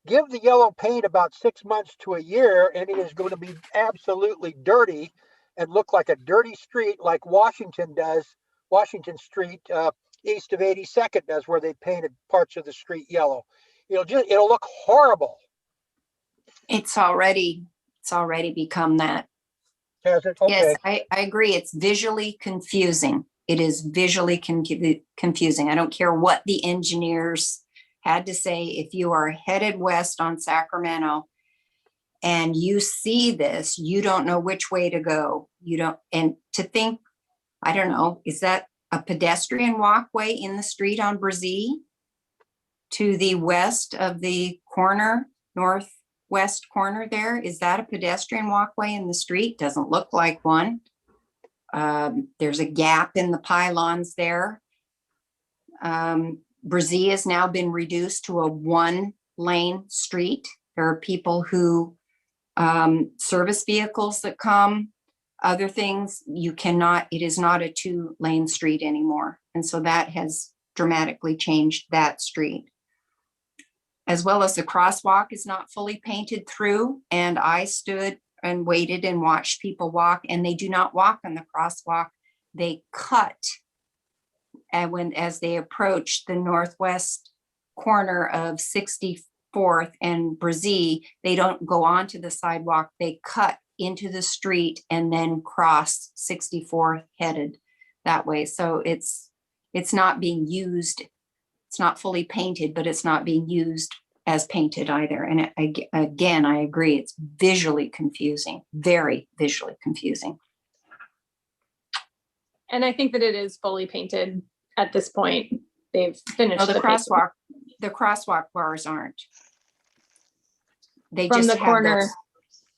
give the yellow paint about 6 months to a year, and it is going to be absolutely dirty and look like a dirty street like Washington does, Washington Street east of 82nd does, where they painted parts of the street yellow. It'll look horrible. It's already become that. Has it? Okay. Yes, I agree. It's visually confusing. It is visually confusing. I don't care what the engineers had to say. If you are headed west on Sacramento and you see this, you don't know which way to go. You don't, and to think, I don't know, is that a pedestrian walkway in the street on Brazee to the west of the corner, northwest corner there? Is that a pedestrian walkway in the street? Doesn't look like one. There's a gap in the pylons there. Brazee has now been reduced to a 1-lane street. There are people who, service vehicles that come, other things, it is not a 2-lane street anymore. And so that has dramatically changed that street. As well as the crosswalk is not fully painted through. And I stood and waited and watched people walk, and they do not walk on the crosswalk. They cut. And as they approach the northwest corner of 64th and Brazee, they don't go onto the sidewalk. They cut into the street and then cross 64th headed that way. So it's not being used. It's not fully painted, but it's not being used as painted either. And again, I agree, it's visually confusing, very visually confusing. And I think that it is fully painted at this point. They've finished Oh, the paint. crosswalk bars aren't. They From just the have corner. those.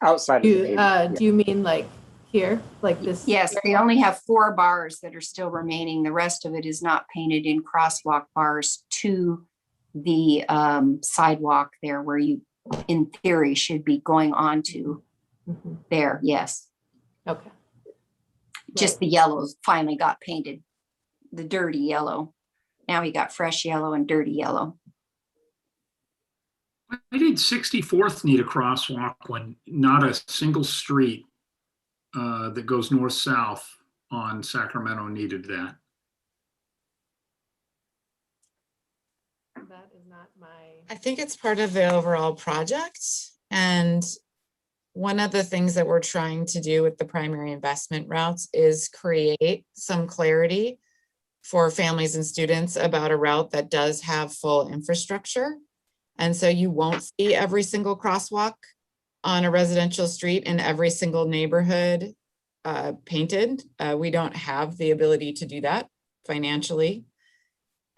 Outside of the neighborhood. Do you mean like here, like this? Yes, they only have 4 bars that are still remaining. The rest of it is not painted in crosswalk bars to the sidewalk there where you, in theory, should be going on to there. Yes. Okay. Just the yellows finally got painted, the dirty yellow. Now we got fresh yellow and dirty yellow. Why did 64th need a crosswalk when not a single street that goes north-south on Sacramento needed that? That is not my. I think it's part of the overall project. And one of the things that we're trying to do with the primary investment routes is create some clarity for families and students about a route that does have full infrastructure. And so you won't see every single crosswalk on a residential street in every single neighborhood painted. We don't have the ability to do that financially.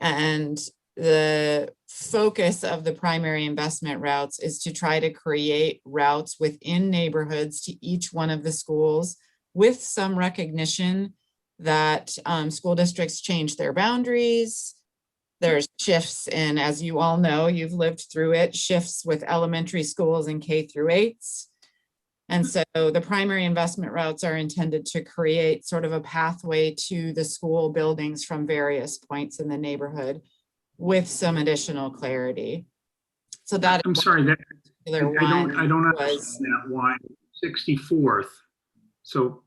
And the focus of the primary investment routes is to try to create routes within neighborhoods to each one of the schools with some recognition that school districts change their boundaries. There's shifts in, as you all know, you've lived through it, shifts with elementary schools and K-8s. And so the primary investment routes are intended to create sort of a pathway to the school buildings from various points in the neighborhood with some additional clarity. So that I'm sorry, that I don't was understand that. Why 64th? So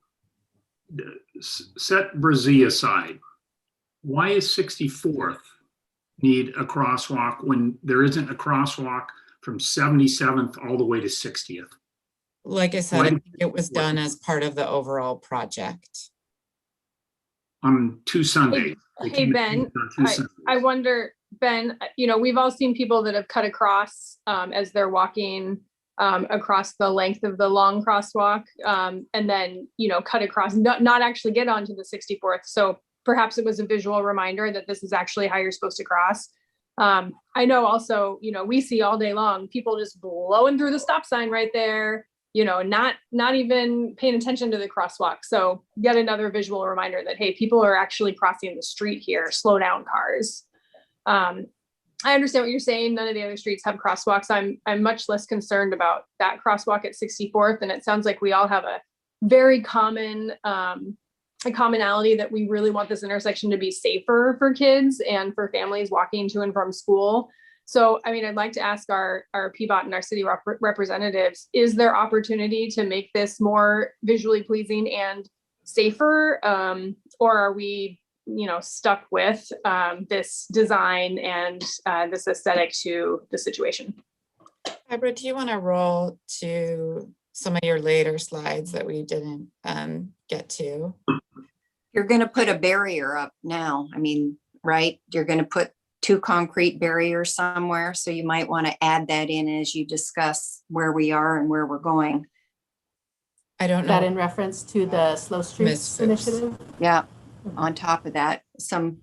set Brazee aside. Why is 64th need a crosswalk when there isn't a crosswalk from 77th all the way to 60th? like I said, I think it was done as part of the overall project. On 2 Sundays. Hey, Ben, I wonder, Ben, we've all seen people that have cut across as they're walking across the length of the long crosswalk and then, cut across, not actually get onto the 64th. So perhaps it was a visual reminder that this is actually how you're supposed to cross. I know also, we see all day long people just blowing through the stop sign right there. not even paying attention to the crosswalk. So yet another visual reminder that, hey, people are actually crossing the street here, slow down, cars. I understand what you're saying. None of the other streets have crosswalks. I'm much less concerned about that crosswalk at 64th. And it sounds like we all have a very common, a commonality that we really want this intersection to be safer for kids and for families walking to and from school. So, I mean, I'd like to ask our PBOT and our city representatives, is there opportunity to make this more visually pleasing and safer? Or are we, stuck with this design and this aesthetic to the situation? Deborah, do you want to roll to some of your later slides that we didn't get to? You're going to put a barrier up now. I mean, right? You're going to put 2 concrete barriers somewhere. So you might want to add that in as you discuss where we are and where we're going. I don't know. That in reference to the Slow Streets initiative? Yeah. On top of that, some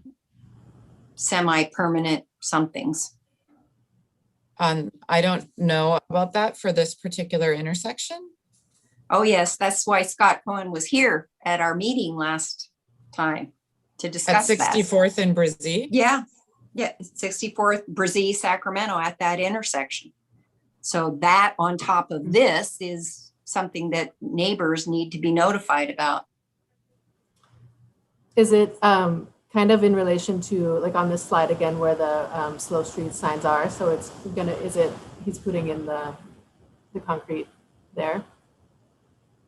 semi-permanent somethings. I don't know about that for this particular intersection. Oh, yes. That's why Scott Cohen was here at our meeting last time to discuss at 64th and Brazee. Yeah. 64th Brazee, Sacramento at that intersection. So that on top of this is something that neighbors need to be notified about. Is it kind of in relation to, like on this slide again, where the slow street signs are? So it's gonna, he's putting in the concrete there?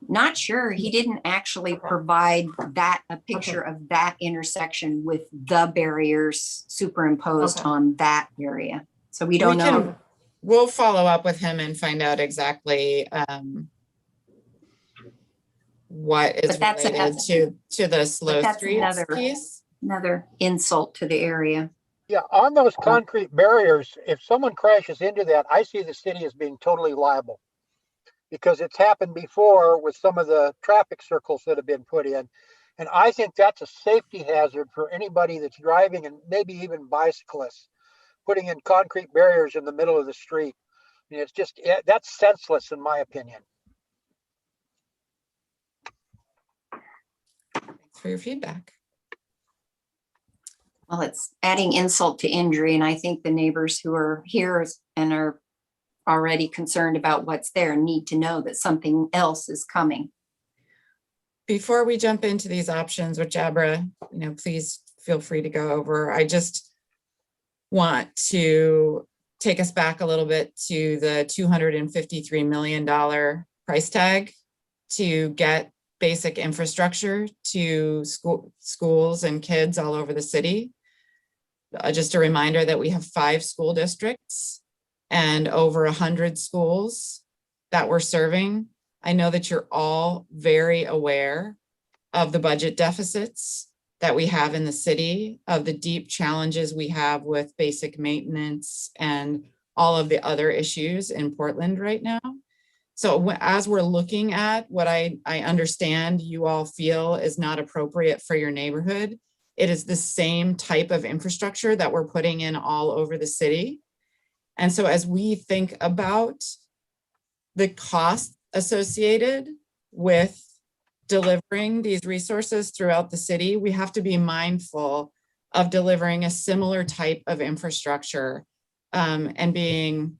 Not sure. He didn't actually provide a picture of that intersection with the barriers superimposed on that area. So we don't know. We'll follow up with him and find out exactly what is related to the slow streets piece. Another insult to the area. Yeah, on those concrete barriers, if someone crashes into that, I see the city as being totally liable. Because it's happened before with some of the traffic circles that have been put in. And I think that's a safety hazard for anybody that's driving and maybe even bicyclists, putting in concrete barriers in the middle of the street. I mean, it's just, that's senseless in my opinion. Thanks for your feedback. Well, it's adding insult to injury. And I think the neighbors who are here and are already concerned about what's there need to know that something else is coming. Before we jump into these options, which Abra, please feel free to go over. I just want to take us back a little bit to the $253 million price tag to get basic infrastructure to schools and kids all over the city. Just a reminder that we have 5 school districts and over 100 schools that we're serving. I know that you're all very aware of the budget deficits that we have in the city, of the deep challenges we have with basic maintenance and all of the other issues in Portland right now. So as we're looking at what I understand you all feel is not appropriate for your neighborhood, it is the same type of infrastructure that we're putting in all over the city. And so as we think about the cost associated with delivering these resources throughout the city, we have to be mindful of delivering a similar type of infrastructure and being,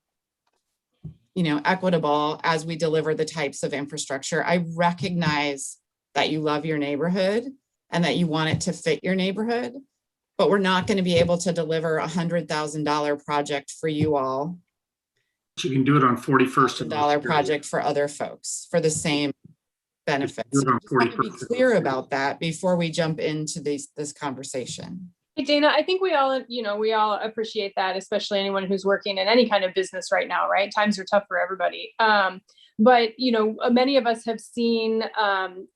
equitable as we deliver the types of infrastructure. I recognize that you love your neighborhood and that you want it to fit your neighborhood, but we're not going to be able to deliver $100,000 project for you all. You can do it on 41st. $100 project for other folks for the same benefits. So I just want to be clear about that before we jump into this conversation. Hey, Dana, I think we all appreciate that, especially anyone who's working in any kind of business right now, right? Times are tough for everybody. But, many of us have seen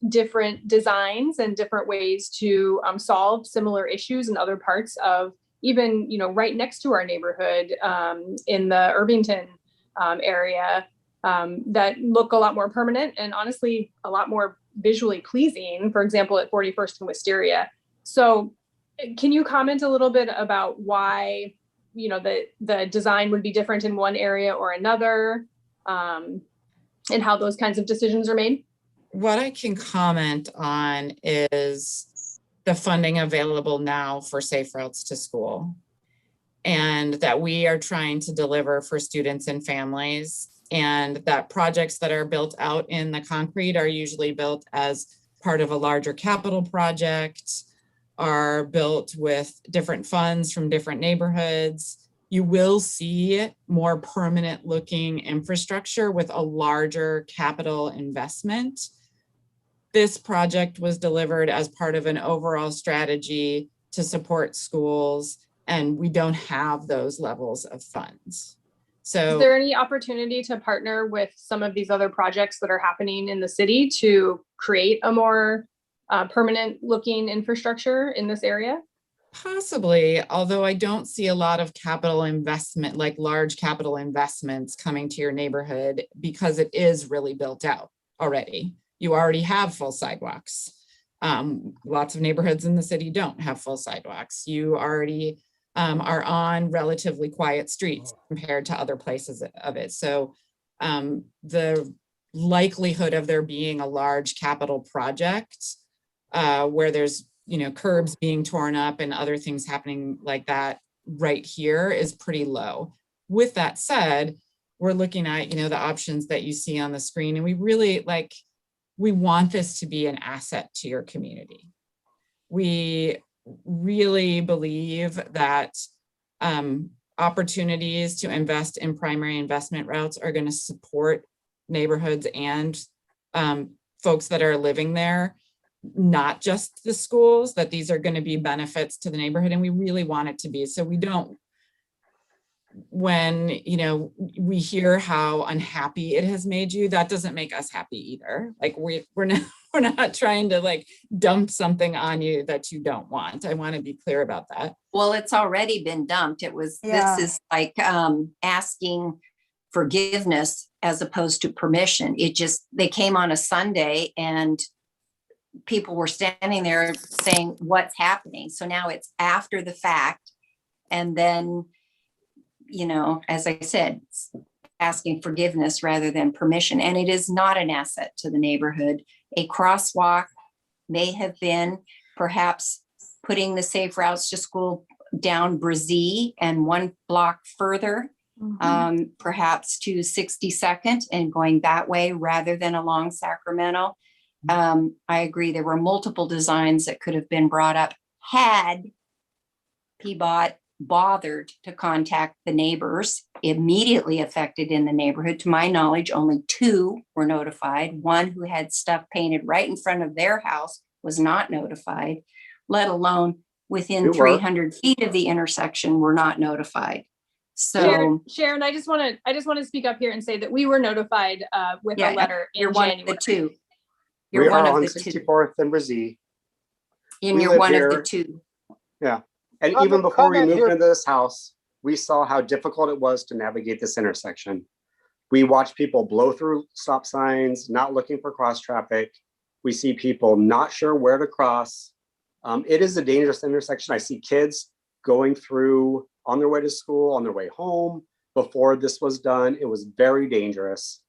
different designs and different ways to solve similar issues in other parts of even, right next to our neighborhood in the Irvington area that look a lot more permanent and honestly a lot more visually pleasing, for example, at 41st and Wisteria. So can you comment a little bit about why, the design would be different in one area or another? and how those kinds of decisions are made? What I can comment on is the funding available now for Safe Routes to School, and that we are trying to deliver for students and families, and that projects that are built out in the concrete are usually built as part of a larger capital project, are built with different funds from different neighborhoods. You will see more permanent looking infrastructure with a larger capital investment. This project was delivered as part of an overall strategy to support schools, and we don't have those levels of funds. So is there any opportunity to partner with some of these other projects that are happening in the city to create a more permanent looking infrastructure in this area? Possibly, although I don't see a lot of capital investment, like large capital investments coming to your neighborhood, because it is really built out already. You already have full sidewalks. Lots of neighborhoods in the city don't have full sidewalks. You already are on relatively quiet streets compared to other places of it. So the likelihood of there being a large capital project where there's, you know, curbs being torn up and other things happening like that right here is pretty low. With that said, we're looking at, you know, the options that you see on the screen, and we really we want this to be an asset to your community. We really believe that opportunities to invest in primary investment routes are going to support neighborhoods and folks that are living there, not just the schools, that these are going to be benefits to the neighborhood, and we really want it to be. So we don't, when, you know, we hear how unhappy it has made you, that doesn't make us happy either. Like we're not trying to like dump something on you that you don't want. I want to be clear about that. Well, it's already been dumped. It was, Yeah. This is like asking forgiveness as opposed to permission. It just, they came on a Sunday and people were standing there saying, what's happening? So now it's after the fact. And then, you know, as I said, asking forgiveness rather than permission. And it is not an asset to the neighborhood. A crosswalk may have been perhaps putting the Safe Routes to School down Brazee and one block further, perhaps to 62nd and going that way rather than along Sacramento. I agree. There were multiple designs that could have been brought up had PBOT bothered to contact the neighbors immediately affected in the neighborhood. To my knowledge, only 2 were notified. One who had stuff painted right in front of their house was not notified, let alone within 300 feet of the intersection were not notified. So Sharon, I just want to speak up here and say that we were notified with a letter in you're one January. of the 2. We You're one are of on the 2. 64th and Brazee. And We you're live one here. of the 2. Yeah. And Comment- even before we comment moved here. into this house, we saw how difficult it was to navigate this intersection. We watched people blow through stop signs, not looking for cross traffic. We see people not sure where to cross. It is a dangerous intersection. I see kids going through on their way to school, on their way home. Before this was done, it was very dangerous.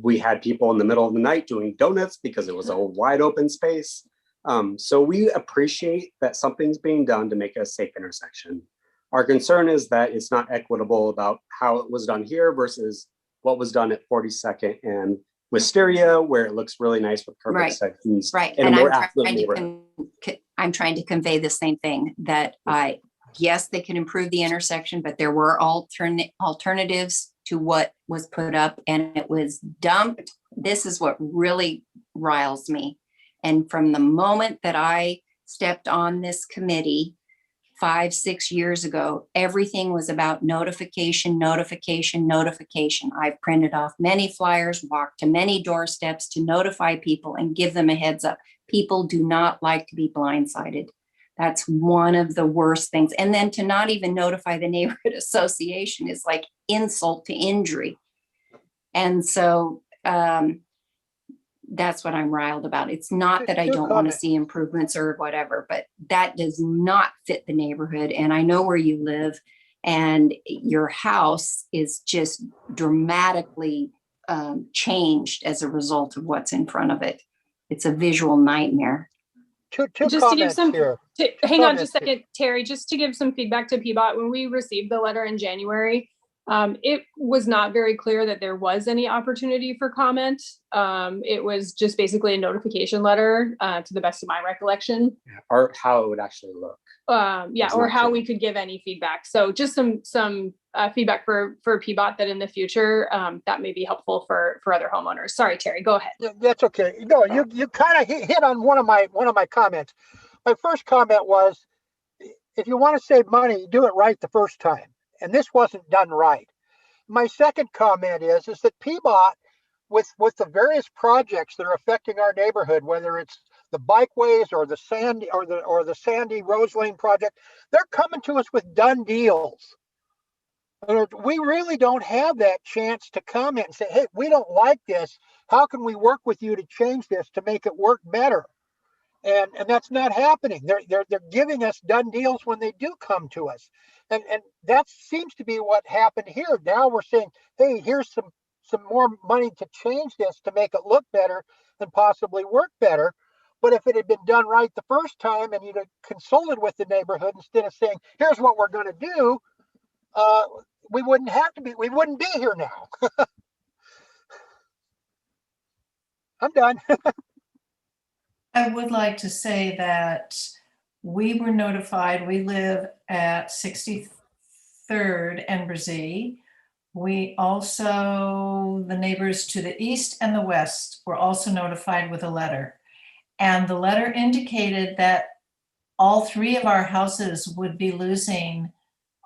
We had people in the middle of the night doing donuts because it was a wide open space. So we appreciate that something's being done to make it a safe intersection. Our concern is that it's not equitable about how it was done here versus what was done at 42nd and Wisteria, where it looks really nice with curb sections. Right. In a And more affluent I'm trying to convey the same thing, that yes, they can improve the intersection, but there were alternatives to what was put up and it was dumped. This is what really riles me. And from the moment that I stepped on this committee 5-6 years ago, everything was about notification, notification, notification. I've printed off many flyers, walked to many doorsteps to notify people and give them a heads up. People do not like to be blindsided. That's one of the worst things. And then to not even notify the neighborhood association is like insult to injury. And so that's what I'm riled about. It's not that I don't want to see improvements or whatever, but that does not fit the neighborhood. And I know where you live and your house is just dramatically changed as a result of what's in front of it. It's a visual nightmare. Two Just to give comments some, here. hang on comments just a second, Terry, just to give some feedback to PBOT, when we received the letter in January, it was not very clear that there was any opportunity for comment. It was just basically a notification letter, to the best of my recollection. Or how it would actually look. Yeah, It's or not how clear. we could give any feedback. So just some feedback for PBOT that in the future, that may be helpful for other homeowners. Sorry, Terry, go ahead. That's okay. No, you kind of hit on one of my comments. My first comment was, if you want to save money, do it right the first time. And this wasn't done right. My second comment is that PBOT, with the various projects that are affecting our neighborhood, whether it's the bikeways or the Sandy Rose Lane project, they're coming to us with done deals. We really don't have that chance to come in and say, hey, we don't like this. How can we work with you to change this to make it work better? And that's not happening. They're giving us done deals when they do come to us. And that seems to be what happened here. Now we're saying, hey, here's some more money to change this to make it look better and possibly work better. But if it had been done right the first time and you'd have consulted with the neighborhood instead of saying, here's what we're going to do, we wouldn't be here now. I'm done. I would like to say that we were notified, we live at 63rd and Brzee. We also, the neighbors to the east and the west were also notified with a letter. And the letter indicated that all three of our houses would be losing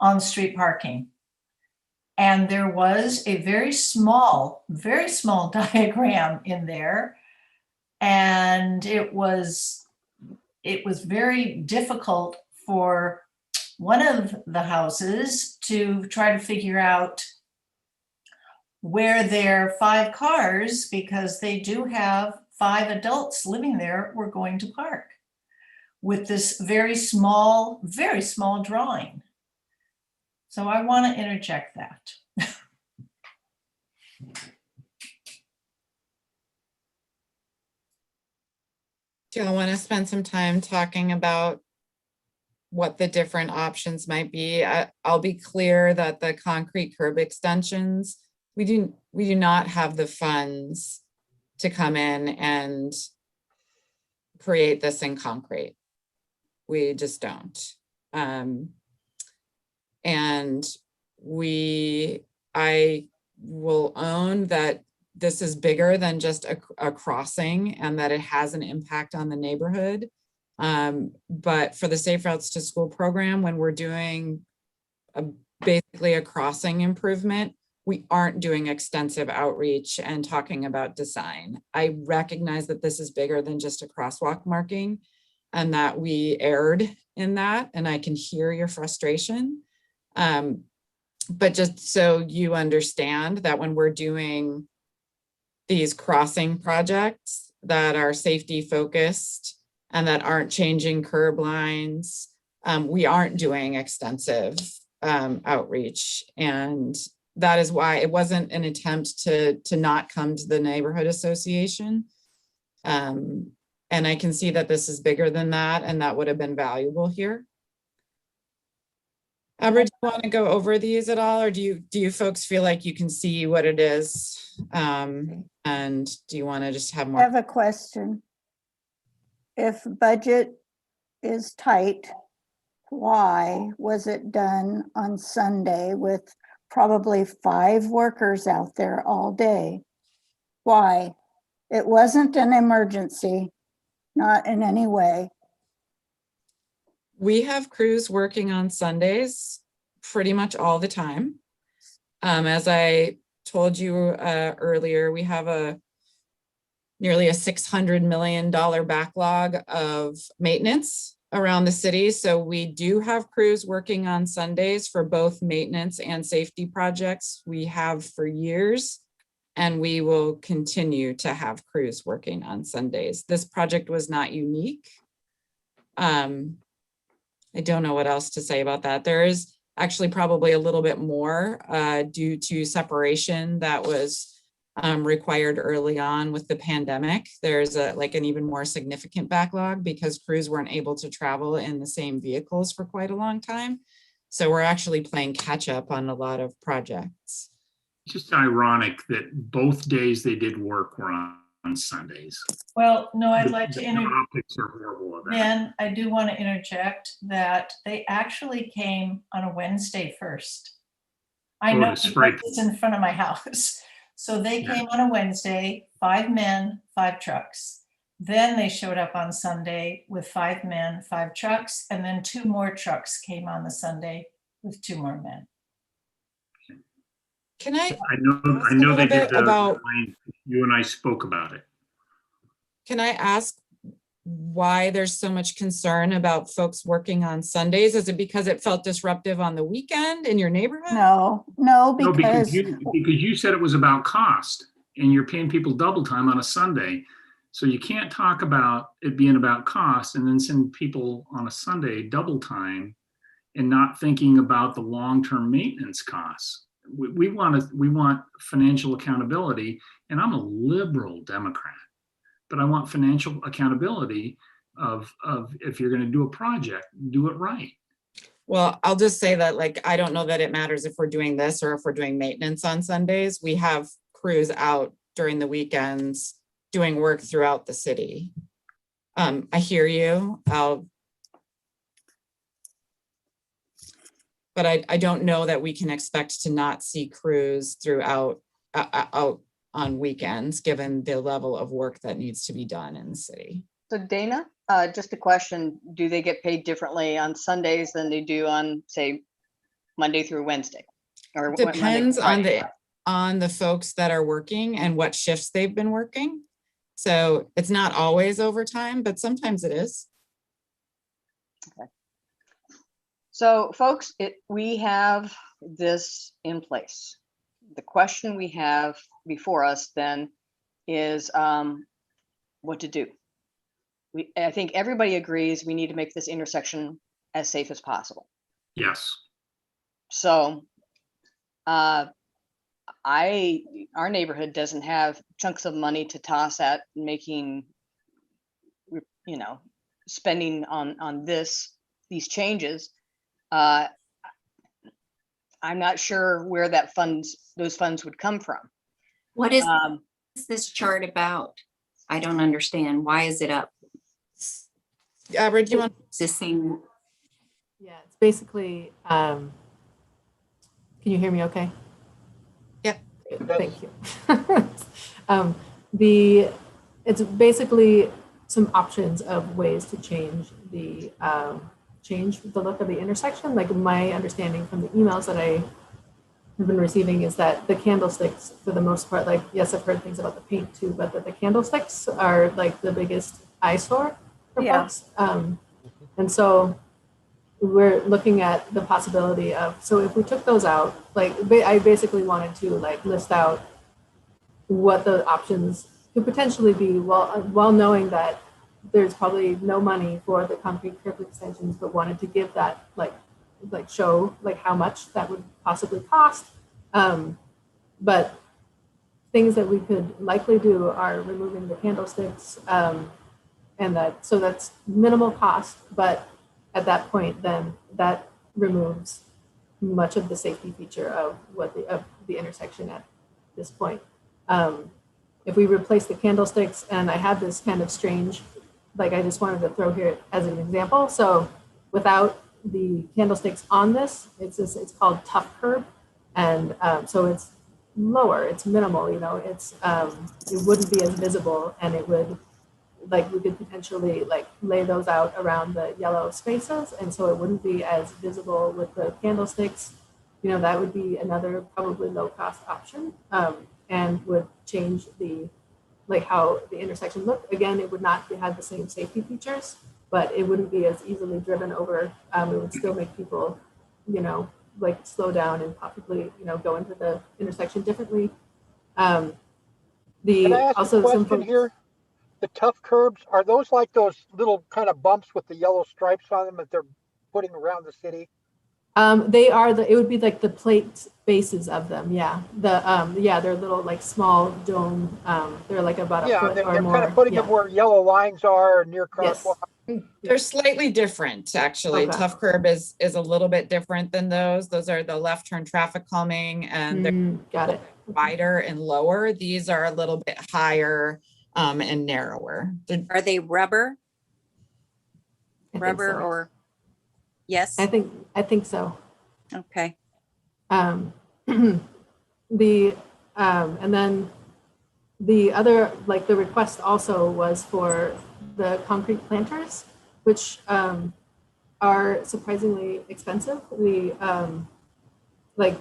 on-street parking. And there was a very small diagram in there. And it was very difficult for one of the houses to try to figure out where their 5 cars, because they do have 5 adults living there, were going to park with this very small drawing. So I want to interject that. Do y'all want to spend some time talking about what the different options might be? I'll be clear that the concrete curb extensions, we do not have the funds to come in and create this in concrete. We just don't. And I will own that this is bigger than just a crossing and that it has an impact on the neighborhood. But for the Safe Routes to School program, when we're doing basically a crossing improvement, we aren't doing extensive outreach and talking about design. I recognize that this is bigger than just a crosswalk marking and that we erred in that, and I can hear your frustration. But just so you understand that when we're doing these crossing projects that are safety focused and that aren't changing curb lines, we aren't doing extensive outreach. And that is why it wasn't an attempt to not come to the neighborhood association. And I can see that this is bigger than that, and that would have been valuable here. Amber, do you want to go over these at all, or do you folks feel like you can see what it is? And do you want to just have more? I have a question. If budget is tight, why was it done on Sunday with probably 5 workers out there all day? Why? It wasn't an emergency, not in any way. We have crews working on Sundays pretty much all the time. As I told you earlier, we have nearly a $600 million backlog of maintenance around the city. So we do have crews working on Sundays for both maintenance and safety projects. We have for years, and we will continue to have crews working on Sundays. This project was not unique. I don't know what else to say about that. There is actually probably a little bit more due to separation that was required early on with the pandemic. There's like an even more significant backlog because crews weren't able to travel in the same vehicles for quite a long time. So we're actually playing catch up on a lot of projects. It's just ironic that both days they did work were on Sundays. Well, no, I'd like The to optics are horrible of that. Ben, I do want to interject that they actually came on a Wednesday first. I Oh, know it's because frightful. it's in front of my house. So they Yeah. came on a Wednesday, 5 men, 5 trucks. Then they showed up on Sunday with 5 men, 5 trucks, and then 2 more trucks came on the Sunday with 2 more men. Can I I know ask a little they bit did the about- line. You and I spoke about it. Can I ask why there's so much concern about folks working on Sundays? Is it because it felt disruptive on the weekend in your neighborhood? No, No, because because you said it was about cost and you're paying people double time on a Sunday. So you can't talk about it being about cost and then send people on a Sunday double time and not thinking about the long-term maintenance costs. We want financial accountability, and I'm a liberal Democrat, but I want financial accountability of if you're going to do a project, do it right. Well, I'll just say that, like, I don't know that it matters if we're doing this or if we're doing maintenance on Sundays. We have crews out during the weekends doing work throughout the city. I hear you. But I don't know that we can expect to not see crews throughout out on weekends, given the level of work that needs to be done in the city. So Dana, just a question, do they get paid differently on Sundays than they do on, say, Monday through Wednesday? Or Depends Monday, on the folks that are working and what shifts they've been working. So it's not always overtime, but sometimes it is. Okay. So folks, we have this in place. The question we have before us then is what to do. I think everybody agrees we need to make this intersection as safe as possible. Yes. So our neighborhood doesn't have chunks of money to toss at making, spending on these changes. I'm not sure where those funds would come from. What is this chart about? I don't understand. Why is it up? Abra, do you want Is this thing? Yeah, it's basically, can you hear me okay? Yeah. Thank you. It's basically some options of ways to change the look of the intersection. Like, my understanding from the emails that I have been receiving is that the candlesticks, for the most part, like, yes, I've heard things about the paint too, but that the candlesticks are like the biggest eyesore for folks. And so we're looking at the possibility of, so if we took those out, like, I basically wanted to like list out what the options could potentially be, while knowing that there's probably no money for the concrete curb extensions, but wanted to give that like show like how much that would possibly cost. But things that we could likely do are removing the candlesticks, and so that's minimal cost, but at that point, then that removes much of the safety feature of the intersection at this point. If we replace the candlesticks, and I had this kind of strange, like, I just wanted to throw here as an example. So without the candlesticks on this, it's called tough curb, and so it's lower, it's minimal. It wouldn't be as visible, and it would, like, we could potentially like lay those out around the yellow spaces, and so it wouldn't be as visible with the candlesticks. That would be another probably low cost option, and would change how the intersection looked. Again, it would not have the same safety features, but it wouldn't be as easily driven over. It would still make people, like, slow down and possibly, go into the intersection differently. Can I ask a question here? The tough curbs, are those like those little kind of bumps with the yellow stripes on them that they're putting around the city? They are it would be like the plate bases of them. Yeah. They're little like small dome. They're like about a Yeah, foot they're or kind more. of putting Yeah. them where yellow lines are near Yes. crosswalk. They're slightly different, actually. Okay. Tough curb is a little bit different than those. Those are the left turn traffic calming, and they're Got it. wider and lower. These are a little bit higher and narrower. Are they rubber? I think Rubber so. or yes? I think so. Okay. And then the other, like the request also was for the concrete planters, which are surprisingly expensive. Like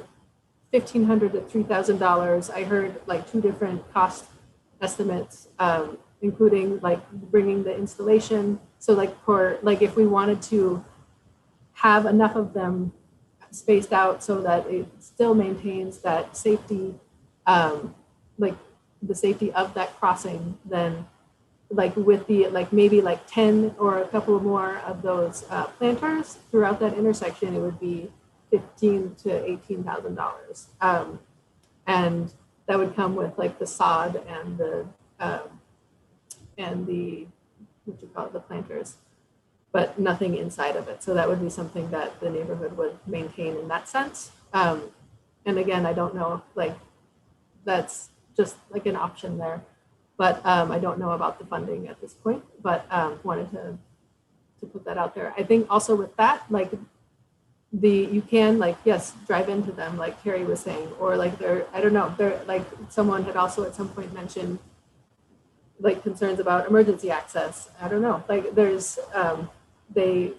$1,500 to $3,000. I heard like two different cost estimates, including like bringing the installation. So like if we wanted to have enough of them spaced out so that it still maintains that safety, like the safety of that crossing, then like with the maybe 10 or a couple more of those planters throughout that intersection, it would be $15,000 to $18,000, and that would come with like the sod and the what you call it, the planters, but nothing inside of it. So that would be something that the neighborhood would maintain in that sense. And again, I don't know, like that's just like an option there, but I don't know about the funding at this point, but wanted to put that out there. I think also with that, like you can yes, drive into them like Carrie was saying, or like I don't know, they're like someone had also at some point mentioned like concerns about emergency access. I don't know, like there's it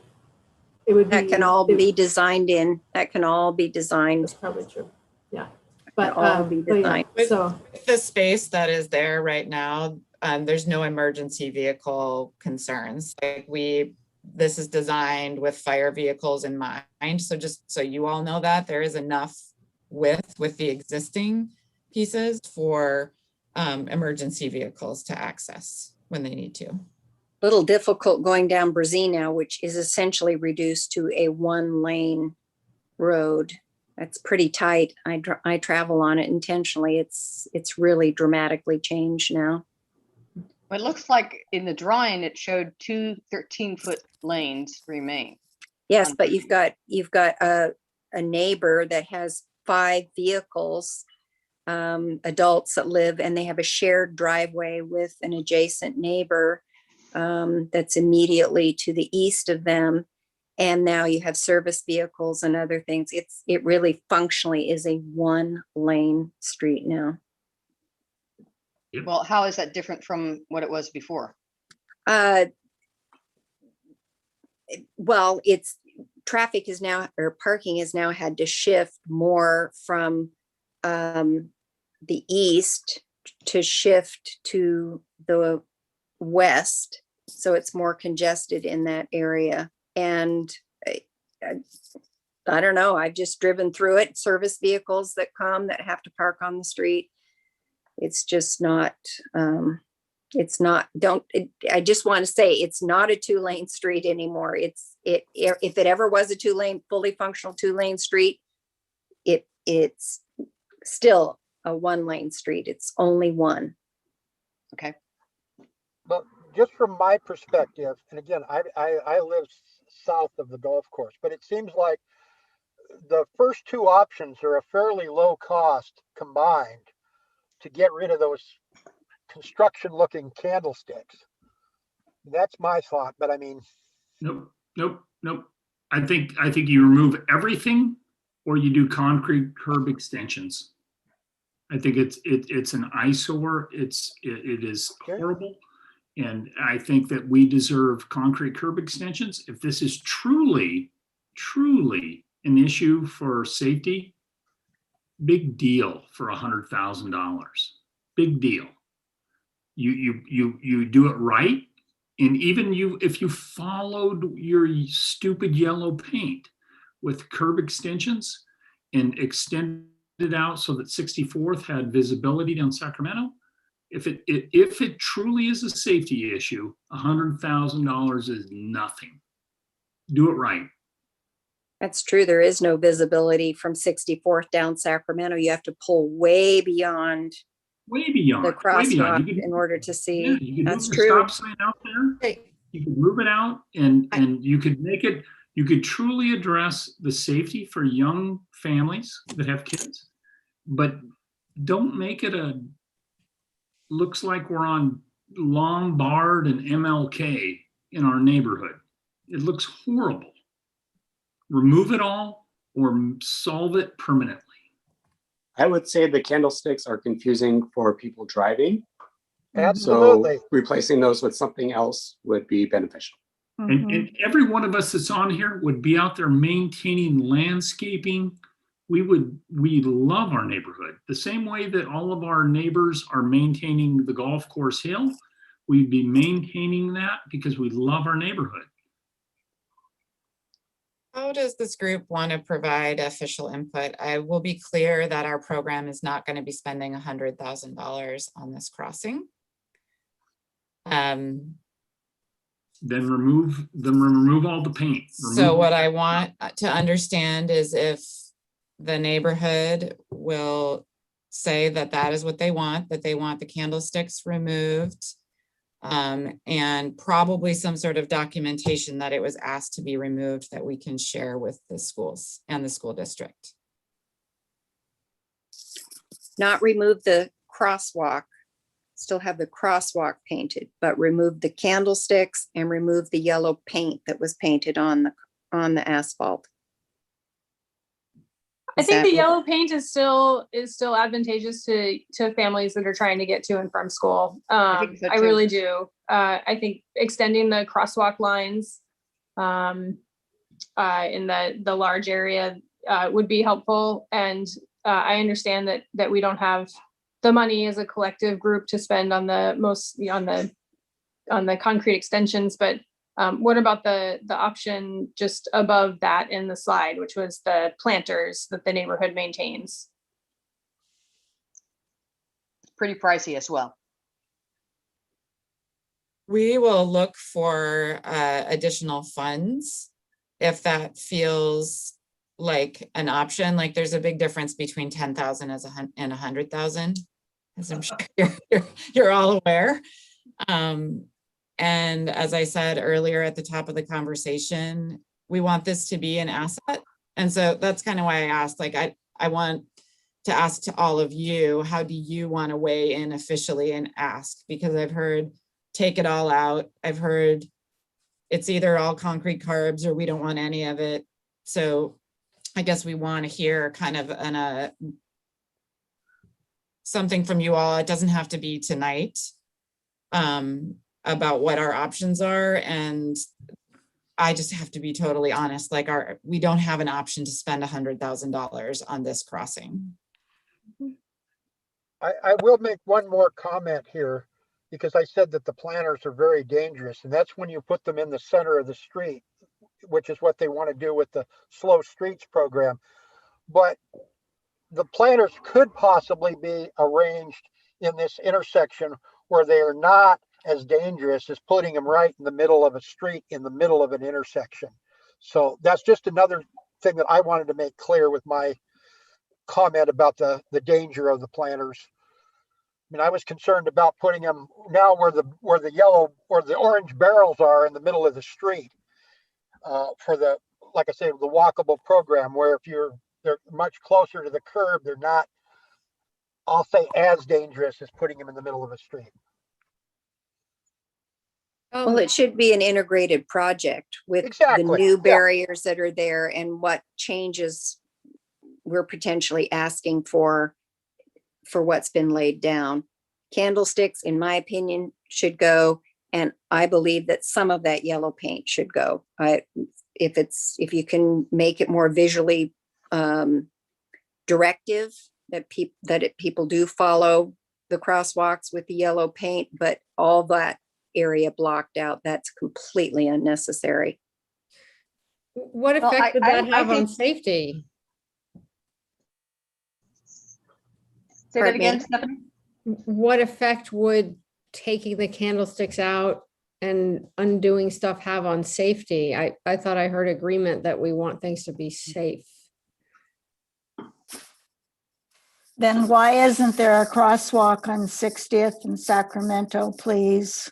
would That can all be designed in. That can all be designed. That's probably true. Yeah. But all be designed. So with the space that is there right now, there's no emergency vehicle concerns. Like this is designed with fire vehicles in mind. So just so you all know that there is enough width with the existing pieces for emergency vehicles to access when they need to. Little difficult going down Brazil now, which is essentially reduced to a 1-lane road. That's pretty tight. I travel on it intentionally. It's really dramatically changed now. It looks like in the drawing, it showed 2 13-foot lanes remain. Yes, but you've got a neighbor that has 5 vehicles, adults that live, and they have a shared driveway with an adjacent neighbor that's immediately to the east of them. And now you have service vehicles and other things. It really functionally is a 1-lane street now. Well, how is that different from what it was before? Well, traffic is now, or parking has now had to shift more from the east to shift to the west. So it's more congested in that area. And I don't know, I've just driven through it, service vehicles that come that have to park on the street. It's just not, I just want to say it's not a 2-lane street anymore. If it ever was a 2-lane, fully functional 2-lane street, it's still a 1-lane street. It's only one. Okay. But just from my perspective, and again, I live south of the golf course, but it seems like the first 2 options are a fairly low cost combined to get rid of those construction looking candlesticks. That's my thought, but I mean. Nope. I think you remove everything or you do concrete curb extensions. I think it's an eyesore. It is horrible. And I think that we deserve concrete curb extensions. If this is truly an issue for safety, big deal for $100,000. Big deal. You do it right. And even if you followed your stupid yellow paint with curb extensions and extended it out so that 64th had visibility down Sacramento, if it truly is a safety issue, $100,000 is nothing. Do it right. That's true. There is no visibility from 64th down Sacramento. You have to pull way beyond Way beyond. the way beyond. crosswalk You could- in order to Yeah, see. you could That's move the true. stop sign out there. Hey, You could move it out and you could make it, you could truly address the safety for young families that have kids. But don't make it looks like we're on Lombard and MLK in our neighborhood. It looks horrible. Remove it all or solve it permanently. I would say the candlesticks are confusing for people driving. Absolutely. So replacing those with something else would be beneficial. And every one of us that's on here would be out there maintaining landscaping. We love our neighborhood. The same way that all of our neighbors are maintaining the golf course hill, we'd be maintaining that because we love our neighborhood. How does this group want to provide official input? I will be clear that our program is not going to be spending $100,000 on this crossing. Then remove all the paint. So what I want to understand is if the neighborhood will say that that is what they want, that they want the candlesticks removed, and probably some sort of documentation that it was asked to be removed that we can share with the schools and the school district. Not remove the crosswalk, still have the crosswalk painted, but remove the candlesticks and remove the yellow paint that was painted on the asphalt. I Is think that the what- yellow paint is still advantageous to families that are trying to get to and from school. think so I too. really do. I think extending the crosswalk lines in the large area would be helpful. And I understand that we don't have the money as a collective group to spend on the concrete extensions, but what about the option just above that in the slide, which was the planters that the neighborhood maintains? Pretty pricey as well. We will look for additional funds if that feels like an option. Like there's a big difference between 10,000 and 100,000, as I'm sure you're all aware. And as I said earlier at the top of the conversation, we want this to be an asset. And so that's kind of why I asked, like, I want to ask to all of you, how do you want to weigh in officially and ask? Because I've heard take it all out. I've heard it's either all concrete curbs or we don't want any of it. So I guess we want to hear kind of something from you all. It doesn't have to be tonight. About what our options are. And I just have to be totally honest, like we don't have an option to spend $100,000 on this crossing. I will make one more comment here, because I said that the planters are very dangerous, and that's when you put them in the center of the street, which is what they want to do with the Slow Streets program. But the planters could possibly be arranged in this intersection where they are not as dangerous as putting them right in the middle of a street, in the middle of an intersection. So that's just another thing that I wanted to make clear with my comment about the danger of the planters. I mean, I was concerned about putting them now where the yellow or the orange barrels are in the middle of the street for the, like I say, the walkable program, where if they're much closer to the curb, they're not, I'll say, as dangerous as putting them in the middle of a street. Well, it should be an integrated project with Exactly, the new yeah. barriers that are there and what changes we're potentially asking for what's been laid down. Candlesticks, in my opinion, should go, and I believe that some of that yellow paint should go. If you can make it more visually directive, that people do follow the crosswalks with the yellow paint, but all that area blocked out, that's completely unnecessary. What Well, effect would I that have on think- safety? Say that Pardon me? again, Stephanie? What effect would taking the candlesticks out and undoing stuff have on safety? I thought I heard agreement that we want things to be safe. Then why isn't there a crosswalk on 60th and Sacramento, please?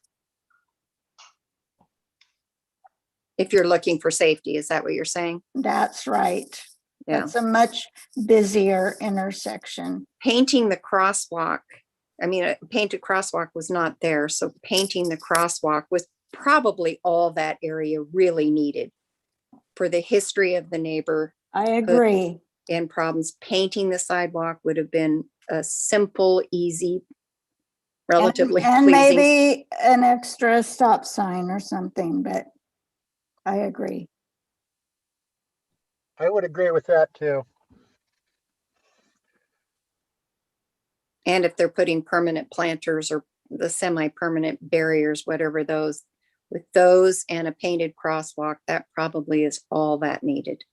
If you're looking for safety, is that what you're saying? That's right. Yeah. That's a much busier intersection. Painting the crosswalk, I mean, a painted crosswalk was not there. So painting the crosswalk was probably all that area really needed for the history of the neighborhood. I agree. And problems. Painting the sidewalk would have been a simple, easy, relatively And pleasing. maybe an extra stop sign or something, but I agree. I would agree with that too. And if they're putting permanent planters or the semi-permanent barriers, whatever those, with those and a painted crosswalk, that probably is all that needed.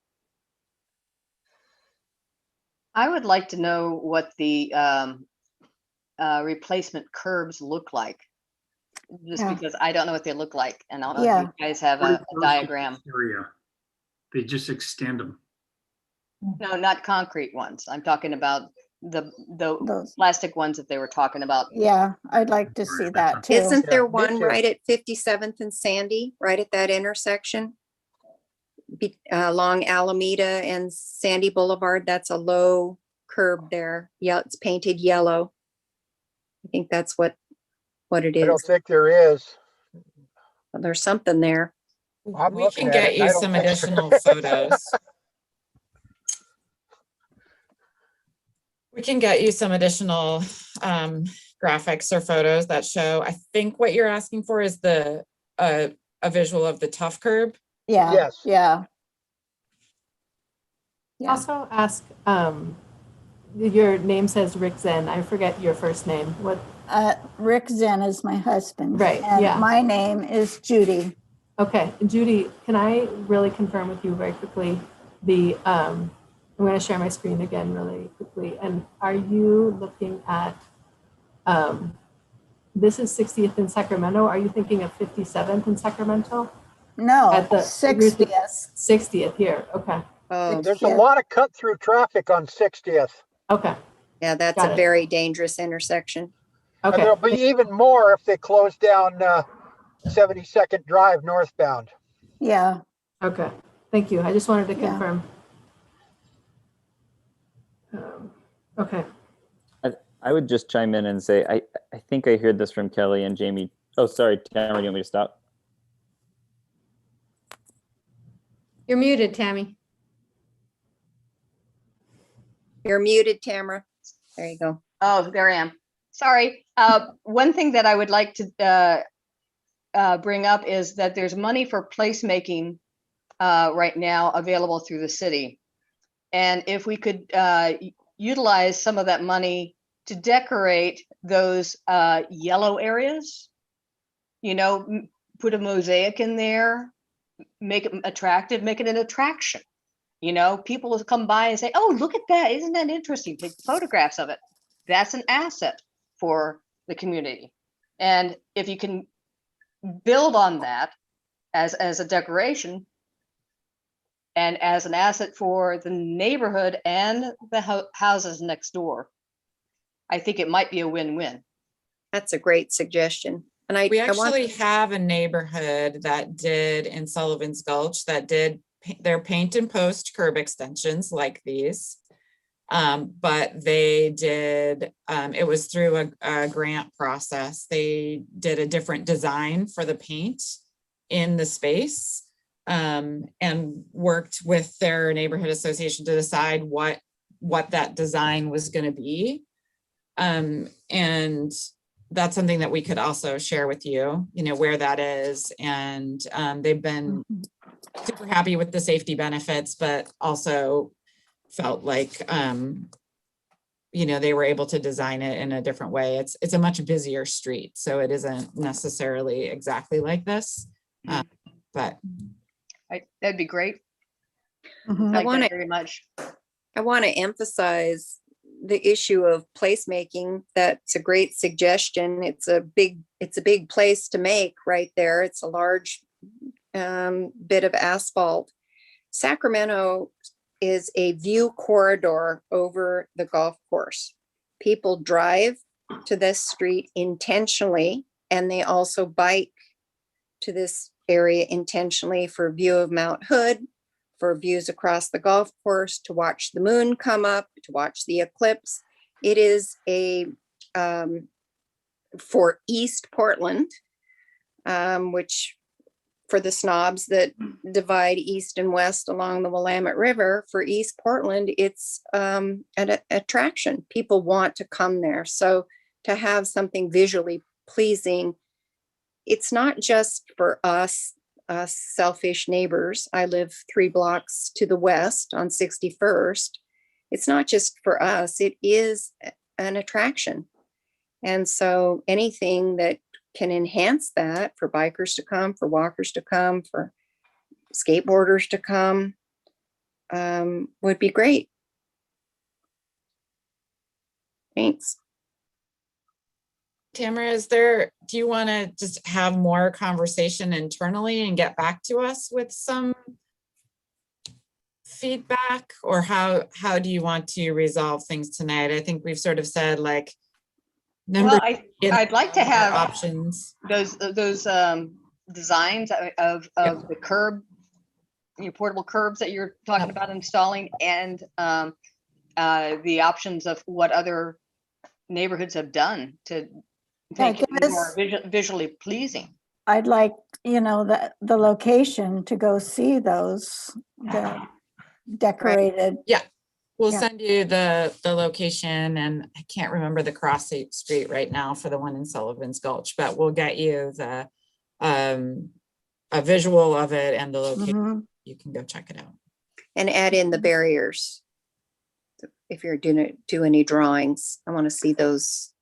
I would like to know what the replacement curbs look like. Just Yeah. because I don't know what they look like, and I don't know Yeah. if you guys have a diagram. Area. They just extend them. No, not concrete ones. I'm talking about the Those. plastic ones that they were talking about. Yeah, I'd like to see that too. Isn't there Yeah, me one too. right at 57th and Sandy, right at that intersection? Along Alameda and Sandy Boulevard, that's a low curb there. Yeah, it's painted yellow. I think that's what it I don't is. think there is. Well, there's something there. I'm We looking can at get it, and I you don't some think so. additional photos. We can get you some additional graphics or photos that show. I think what you're asking for is a visual of the tough curb. Yeah, Yes. yeah. Yeah. Also ask, your name says Rick Zen. I forget your first name. What? Rick Zen is my husband. Right, And yeah. my name is Judy. Okay, Judy, can I really confirm with you very quickly I'm going to share my screen again really quickly. And are you looking at, this is 60th in Sacramento. Are you thinking of 57th in Sacramento? No, At the 60th. 60th here. Okay. Oh, There's a lot of cut through traffic on 60th. Okay. yeah, that's Got a it. very dangerous intersection. And Okay. there'll be even more if they close down 72nd Drive northbound. Yeah. Okay. Thank you. I just wanted to Yeah. confirm. Okay. I would just chime in and say, I think I heard this from Kelly and Jamie. Oh, sorry, Tamara, you want me to stop? You're muted, Tammy. You're muted, Tamara. There you go. Oh, there I am. Sorry. One thing that I would like to bring up is that there's money for placemaking right now available through the city. And if we could utilize some of that money to decorate those yellow areas, you know, put a mosaic in there, make it attractive, make it an attraction. You know, people will come by and say, oh, look at that. Isn't that interesting? Take photographs of it. That's an asset for the community. And if you can build on that as a decoration and as an asset for the neighborhood and the houses next door, I think it might be a win-win. That's a great suggestion. And We actually have a neighborhood that did in Sullivan's Gulch that did their paint and post curb extensions like these. But they did, it was through a grant process. They did a different design for the paint in the space and worked with their neighborhood association to decide what that design was going to be. And that's something that we could also share with you, you know, where that is. And they've been super happy with the safety benefits, but also felt like, you know, they were able to design it in a different way. It's a much busier street, so it isn't necessarily exactly like this, but. That'd be great. Mhm. Like that very much. I want to emphasize the issue of placemaking, that's a great suggestion. It's a big place to make right there. It's a large bit of asphalt. Sacramento is a view corridor over the golf course. People drive to this street intentionally, and they also bike to this area intentionally for view of Mount Hood, for views across the golf course, to watch the moon come up, to watch the eclipse. It is a, for East Portland, which for the snobs that divide east and west along the Willamette River, for East Portland, it's an attraction. People want to come there. So to have something visually pleasing, it's not just for us selfish neighbors. I live 3 blocks to the west on 61st. It's not just for us, it is an attraction. And so anything that can enhance that for bikers to come, for walkers to come, for skateboarders to come, would be great. Thanks. Tamara, do you want to just have more conversation internally and get back to us with some feedback, or how do you want to resolve things tonight? I think we've sort of said like, Well, I'd like to have options. Those designs of the curb, portable curbs that you're talking about installing, and the options of what other neighborhoods have done to make it more visually pleasing. I'd like, the location to go see those, the decorated. Yeah. We'll send you the location, and I can't remember the cross street right now for the one in Sullivan's Gulch, but we'll get you the a visual of it and the location. You can go check it out. And add in the barriers. If you're doing any drawings, I want to see those.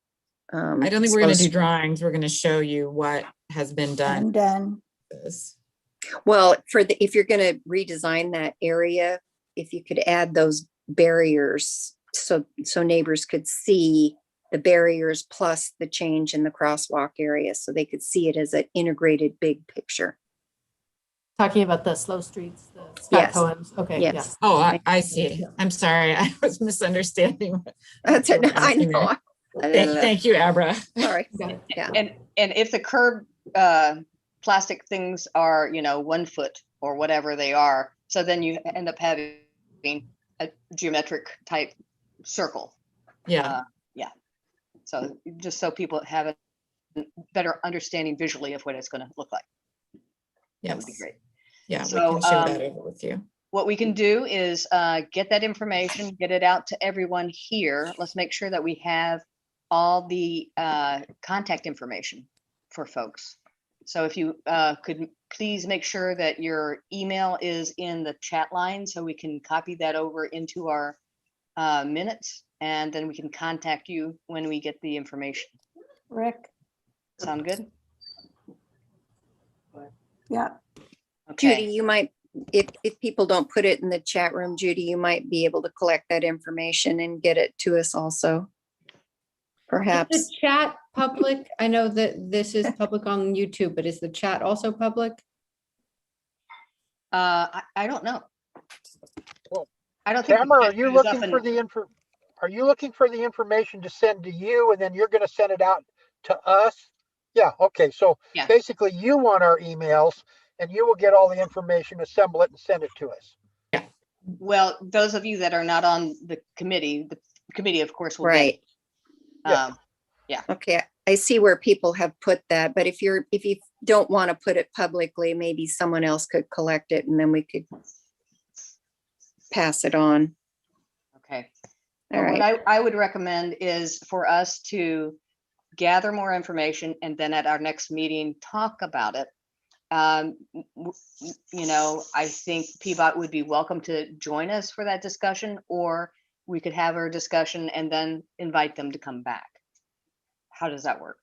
I don't think we're going to do drawings. We're going to show you what has been done. Well, if you're going to redesign that area, if you could add those barriers so neighbors could see the barriers plus the change in the crosswalk area, so they could see it as an integrated big picture. Talking about the slow streets, the Scott Cohen's. Okay. Yes. Yes. Oh, I see. I'm sorry. I was misunderstanding. That's it. I know. Thank you, Abra. Sorry. Yeah. And if the curb plastic things are, 1 foot or whatever they are, so then you end up having a geometric type circle. Yeah. So just so people have a better understanding visually of what it's going to look like. That would be great. Yeah, so, we can share that over with you. What we can do is get that information, get it out to everyone here. Let's make sure that we have all the contact information for folks. So if you could please make sure that your email is in the chat line so we can copy that over into our minutes, and then we can contact you when we get the information. Rick? Sound good? Yeah. Okay. Judy, you might, if people don't put it in the chat room, Judy, you might be able to collect that information and get it to us also. Perhaps. Is the chat public? I know that this is public on YouTube, but is the chat also public? I don't know. Well, I don't think. Tamara, are you looking for the information to send to you, and then you're going to send it out to us? Yeah. Okay. So basically, you want our emails, and you will get all the information, assemble it, and send it to us. Yeah. Well, those of you that are not on the committee, of course, will right. Yeah. Okay. I see where people have put that, but if you don't want to put it publicly, maybe someone else could collect it, and then we could pass it on. Okay. All right. What I would recommend is for us to gather more information, and then at our next meeting, talk about it. I think PBOT would be welcome to join us for that discussion, or we could have our discussion and then invite them to come back. How does that work?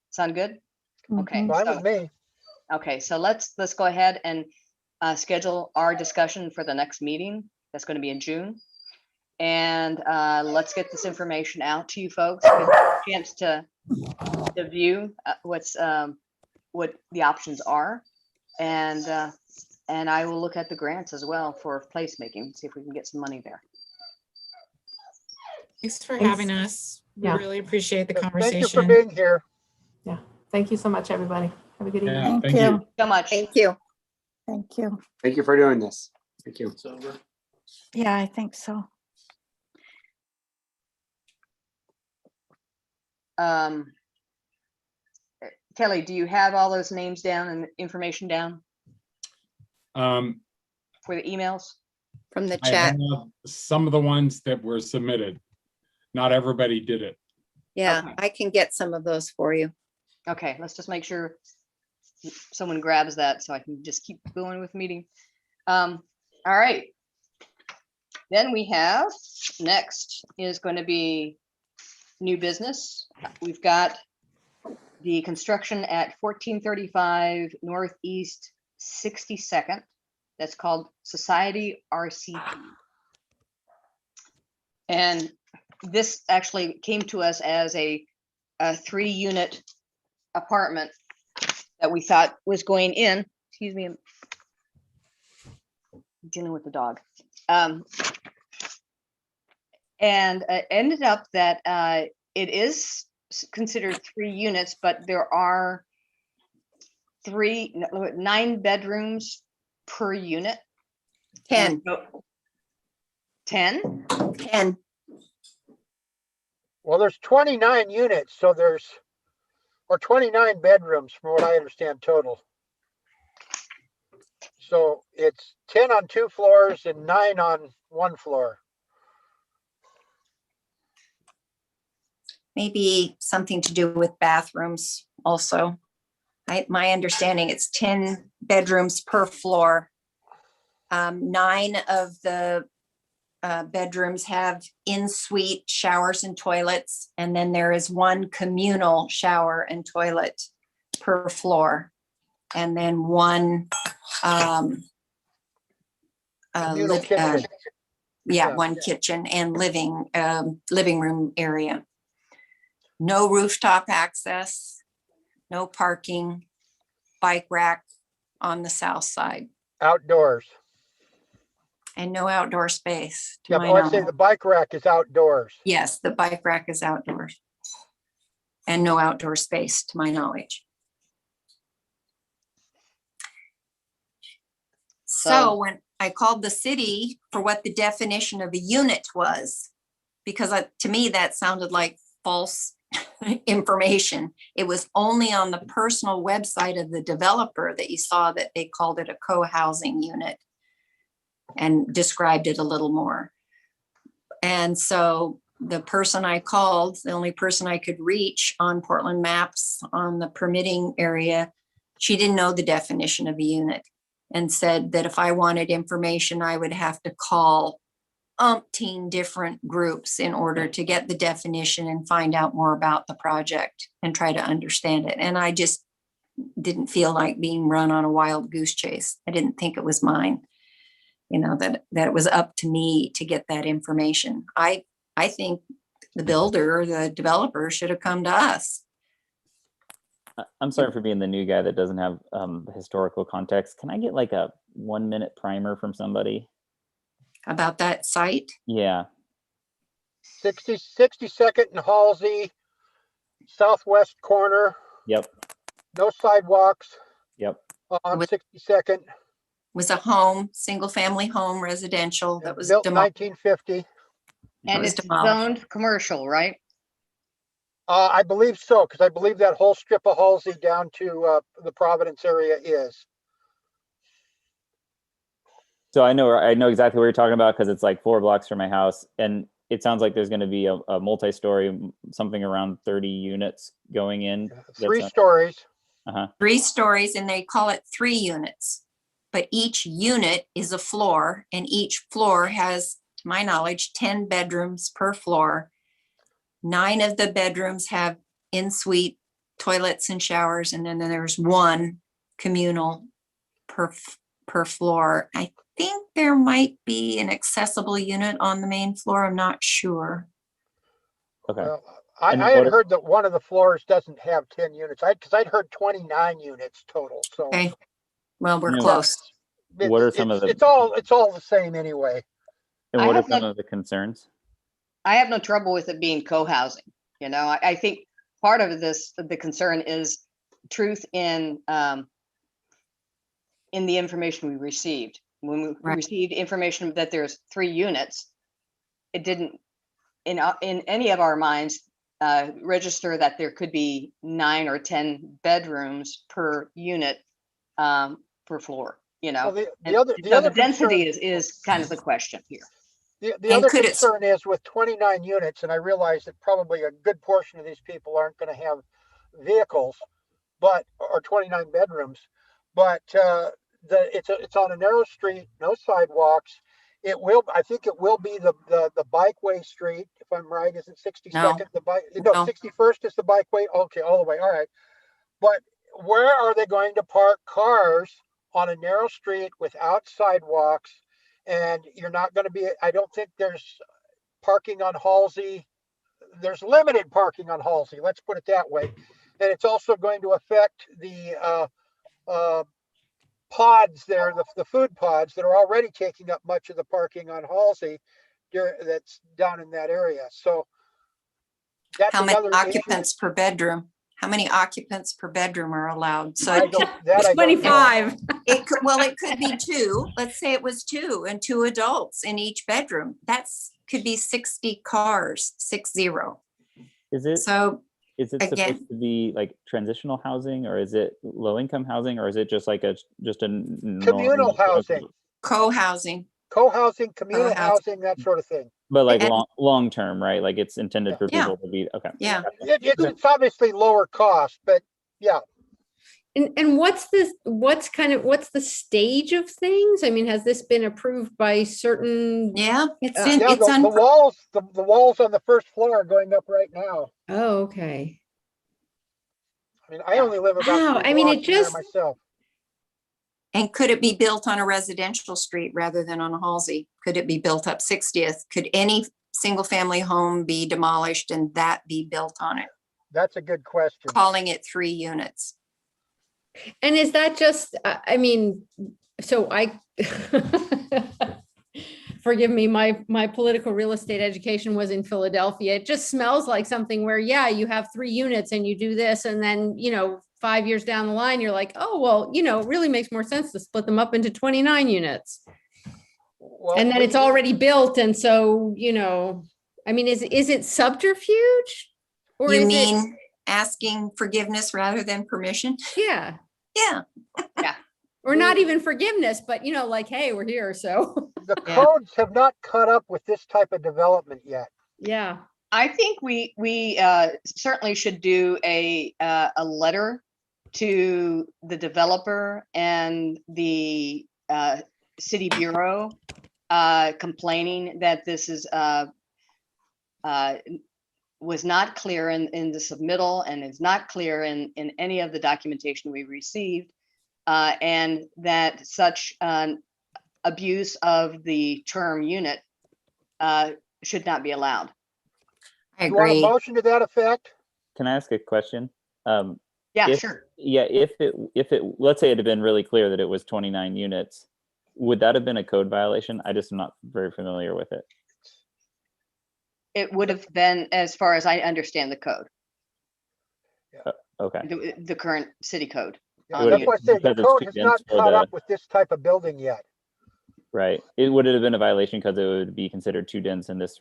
Sound good? Okay. Fine with me. Okay, so let's go ahead and schedule our discussion for the next meeting. That's going to be in June. And let's get this information out to you folks. Give you a chance to view what the options are. And I will look at the grants as well for placemaking, see if we can get some money there. Thanks for Thanks. having us. We Yeah. really appreciate the Thank you conversation. for being here. Yeah. Thank you so much, everybody. Have a good evening. Yeah, Thank you. So much. Thank you. Thank you. Thank you for doing this. Thank you. Yeah, I think so. Kelly, do you have all those names down and information down Um, for the emails? From the I chat. have some of the ones that were submitted. Not everybody did it. Yeah, Okay. I can get some of those for you. Okay, let's just make sure someone grabs that so I can just keep going with the meeting. All right. Then we have, next is going to be new business. We've got the construction at 1435 Northeast 62nd. That's called Society RCP. And this actually came to us as a 3-unit apartment that we thought was going in. Excuse me, I'm dealing with the dog. And ended up that it is considered 3 units, but there are 9 bedrooms per unit. 10. 10? 10. Well, there's 29 units, so or 29 bedrooms from what I understand total. So it's 10 on 2 floors and 9 on 1 floor. Maybe something to do with bathrooms also. My understanding, it's 10 bedrooms per floor. 9 of the bedrooms have in-suite showers and toilets, and then there is 1 communal shower and toilet per floor, and then 1 Communal kitchen. Yeah. 1 kitchen and living room area. No rooftop access, no parking, bike rack on the south side, Outdoors. and no outdoor space. To Yeah, my but I'd say knowledge. the bike rack is outdoors. Yes, the bike rack is outdoors. And no outdoor space, to my knowledge. So when I called the city for what the definition of a unit was, because to me, that sounded like false information. It was only on the personal website of the developer that you saw that they called it a co-housing unit and described it a little more. And so the person I called, the only person I could reach on Portland Maps on the permitting area, she didn't know the definition of a unit and said that if I wanted information, I would have to call umpteen different groups in order to get the definition and find out more about the project and try to understand it. And I just didn't feel like being run on a wild goose chase. I didn't think it was mine, that it was up to me to get that information. I think the builder or the developer should have come to us. I'm sorry for being the new guy that doesn't have the historical context. Can I get like a 1-minute primer from somebody? About that site? Yeah. 62nd and Halsey, southwest corner. Yep. No sidewalks. Yep. On 62nd. Was a home, single family home, residential that was built in demolished. 1950. And it's zoned commercial, right? I believe so, because I believe that whole strip of Halsey down to the Providence area is. So I know exactly what you're talking about because it's like 4 blocks from my house, and it sounds like there's going to be a multi-story, something around 30 units going in. 3 stories. 3 stories, and they call it 3 units. But each unit is a floor, and each floor has, to my knowledge, 10 bedrooms per floor. 9 of the bedrooms have in-suite toilets and showers, and then there's 1 communal per per floor. I think there might be an accessible unit on the main floor. I'm not sure. Okay. Well, And I had what if- heard that one of the floors doesn't have 10 units. Because I'd heard 29 units total. So Okay. Well, we're Yeah. close. What are some of the- it's all the same anyway. And I what are have some no- of the concerns? I have no trouble with it being co-housing. You know, I think part of the concern is truth in the information we received. When we Right. received information that there's 3 units, it didn't in any of our minds register that there could be 9 or 10 bedrooms per unit per floor. You know, Well, the And other so other the density concern, is kind of the question here. the And other could it- concern is with 29 units, and I realize that probably a good portion of these people aren't going to have vehicles, or 29 bedrooms, but it's on a narrow street, no sidewalks. I think it will be the bikeway street, if I'm right. Is it 62nd? No, No. 61st is the bikeway. Okay, all the way. All right. But where are they going to park cars on a narrow street without sidewalks? And you're not going to be, I don't think there's parking on Halsey. There's limited parking on Halsey, let's put it that way. And it's also going to affect the pods there, the food pods that are already taking up much of the parking on Halsey that's down in that area. So that's How many another issue. occupants per bedroom? How many occupants per bedroom are allowed? So I it could, don't- that I don't know. 25. it could be 2. Let's say it was 2 and 2 adults in each bedroom. Could be 60 cars, 60. Is it So is it again- supposed to be like transitional housing, or is it low income housing, or is it just like a Communal housing, co-housing. co-housing, communal Co-housing. housing, that sort of thing. But like And- long term, right? Like it's intended for Yeah. people to be okay. Yeah. It's obviously lower cost, but yeah. And what's the stage of things? I mean, has this been approved by certain? Yeah. It's Uh, in, Yeah, it's the on. walls, the walls on the first floor are going up right now. Oh, okay. I mean, I only live about Wow, 3 I mean, it blocks from there just- myself. And could it be built on a residential street rather than on a Halsey? Could it be built up 60th? Could any single family home be demolished and that be built on it? That's a good question. Calling it 3 units. And is that just, I mean, so forgive me, my political real estate education was in Philadelphia. It just smells like something where, yeah, you have 3 units and you do this, and then, 5 years down the line, you're like, oh, well, it really makes more sense to split them up into 29 units. Well, And then it's already built. And so, I mean, is it subterfuge? Or You is mean asking forgiveness rather than permission? yeah. Yeah. Or not even forgiveness, but like, hey, we're here. So The Yeah. codes have not caught up with this type of development yet. yeah. I think we certainly should do a letter to the developer and the city bureau complaining that this is was not clear in the submittal and is not clear in any of the documentation we received, and that such abuse of the term unit should not be allowed. I You want a agree. motion to that effect? Can I ask a question? Yeah, If- sure. Yeah, if it let's say it had been really clear that it was 29 units, would that have been a code violation? I just am not very familiar with it. It would have been, as far as I understand the code, Okay. the current city code. Yeah, would that's it why I be said the because it's code too has dense not for caught the- up with this type of building yet. Right. It would have been a violation because it would be considered too dense in this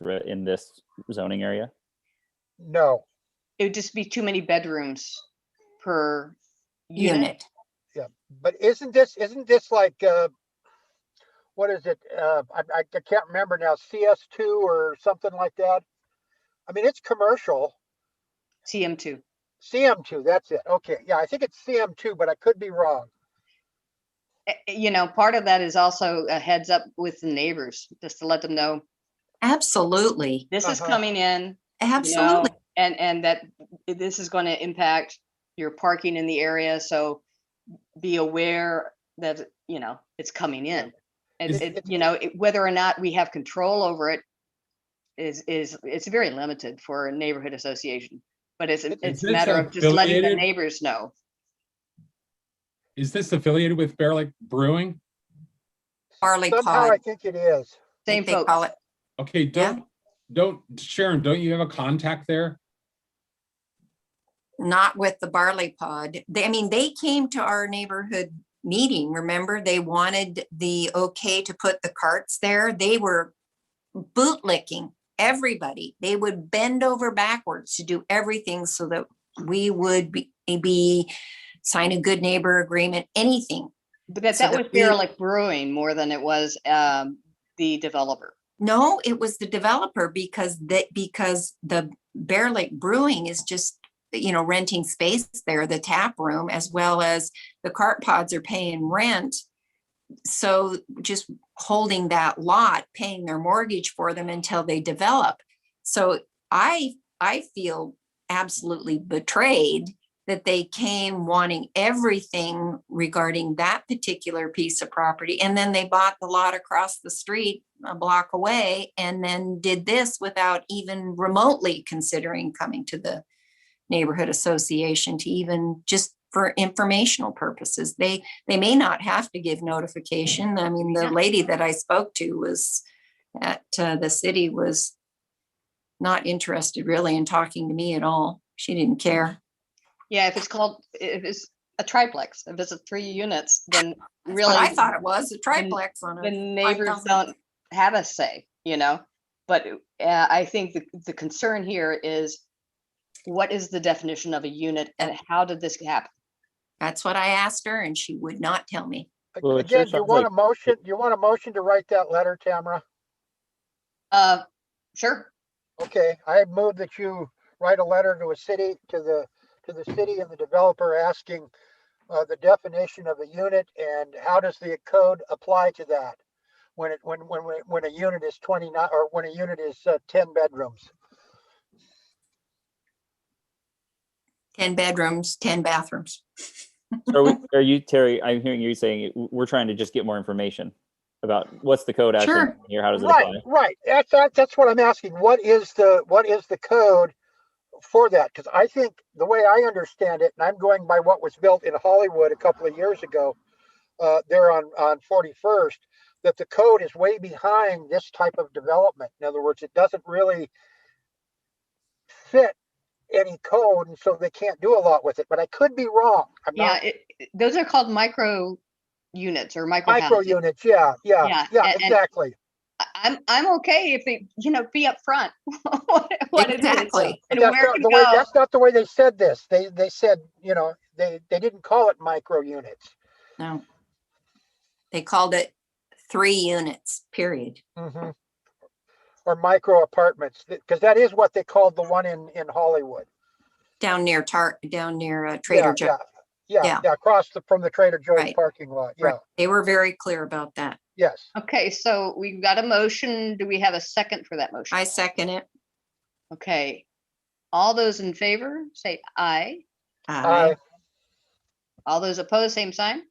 zoning area. No. It would just be too many bedrooms per unit. Unit. But isn't this like what is it? I can't remember now, CS2 or something like that. I mean, it's commercial. CM2. CM2, that's it. Okay. Yeah, I think it's CM2, but I could be wrong. Part of that is also a heads up with the neighbors, just to let them know Absolutely. this is Uh-huh. coming in. Absolutely. And that this is going to impact your parking in the area. So be aware that, it's coming in. And Is- whether or not we have control over it it's very limited for a neighborhood association. But it's a this matter of just letting the affiliated? neighbors know. Is this affiliated with Bear Lake Brewing? Barley Somehow I pod, think it is. I Same think they call folks. it. Okay, don't Sharon, don't you have a contact there? Not with the barley pod. They came to our neighborhood meeting, remember? They wanted the okay to put the carts there. They were bootlicking everybody. They would bend over backwards to do everything so that we would be sign a good neighbor agreement, anything. But that was Bear Lake Brewing more than it was the developer. No, it was the developer because the Bear Lake Brewing is just, renting space there, the tap room, as well as the cart pods are paying rent. So just holding that lot, paying their mortgage for them until they develop. So I feel absolutely betrayed that they came wanting everything regarding that particular piece of property. And then they bought the lot across the street a block away and then did this without even remotely considering coming to the neighborhood association to even just for informational purposes. They may not have to give notification. The lady that I spoke to was at the city was not interested really in talking to me at all. She didn't care. Yeah, if it's a triplex, if it's 3 units, then really. But I thought it was a triplex on The it. neighbors don't have a say, but I think the concern here is what is the definition of a unit and how did this happen? That's what I asked her and she would not tell me. Well, it Again, sure do you sounds want like- a motion? Do you want a motion to write that letter, Tamara? Sure. Okay, I move that you write a letter to the city and the developer asking the definition of a unit and how does the code apply to that when a unit is 29 or when a unit is 10 bedrooms. 10 bedrooms, 10 bathrooms. Are you, Terry, I'm hearing you saying we're trying to just get more information about what's the code actually Sure. here? How does it Right, apply? right. That's what I'm asking. What is the code for that? Because I think the way I understand it, and I'm going by what was built in Hollywood a couple of years ago, there on 41st, that the code is way behind this type of development. In other words, it doesn't really fit any code, and so they can't do a lot with it. But I could be wrong. I'm not. Those are called micro units or micro housing. Units. Yeah, exactly. I'm okay if they, be upfront what Exactly. it is and where to go. That's not the way they said this. They said, they didn't call it micro units. No. They called it 3 units, period. Mm-hmm. Or micro apartments, because that is what they called the one in Hollywood. Down near Trader Joe. Yeah, across from the Trader Joe's Right. parking lot. Yeah. Right. They were very clear about that. Yes. Okay, so we've got a motion. Do we have a second for that motion? I second it. Okay. All those in favor, say aye. Aye. All those opposed, same sign.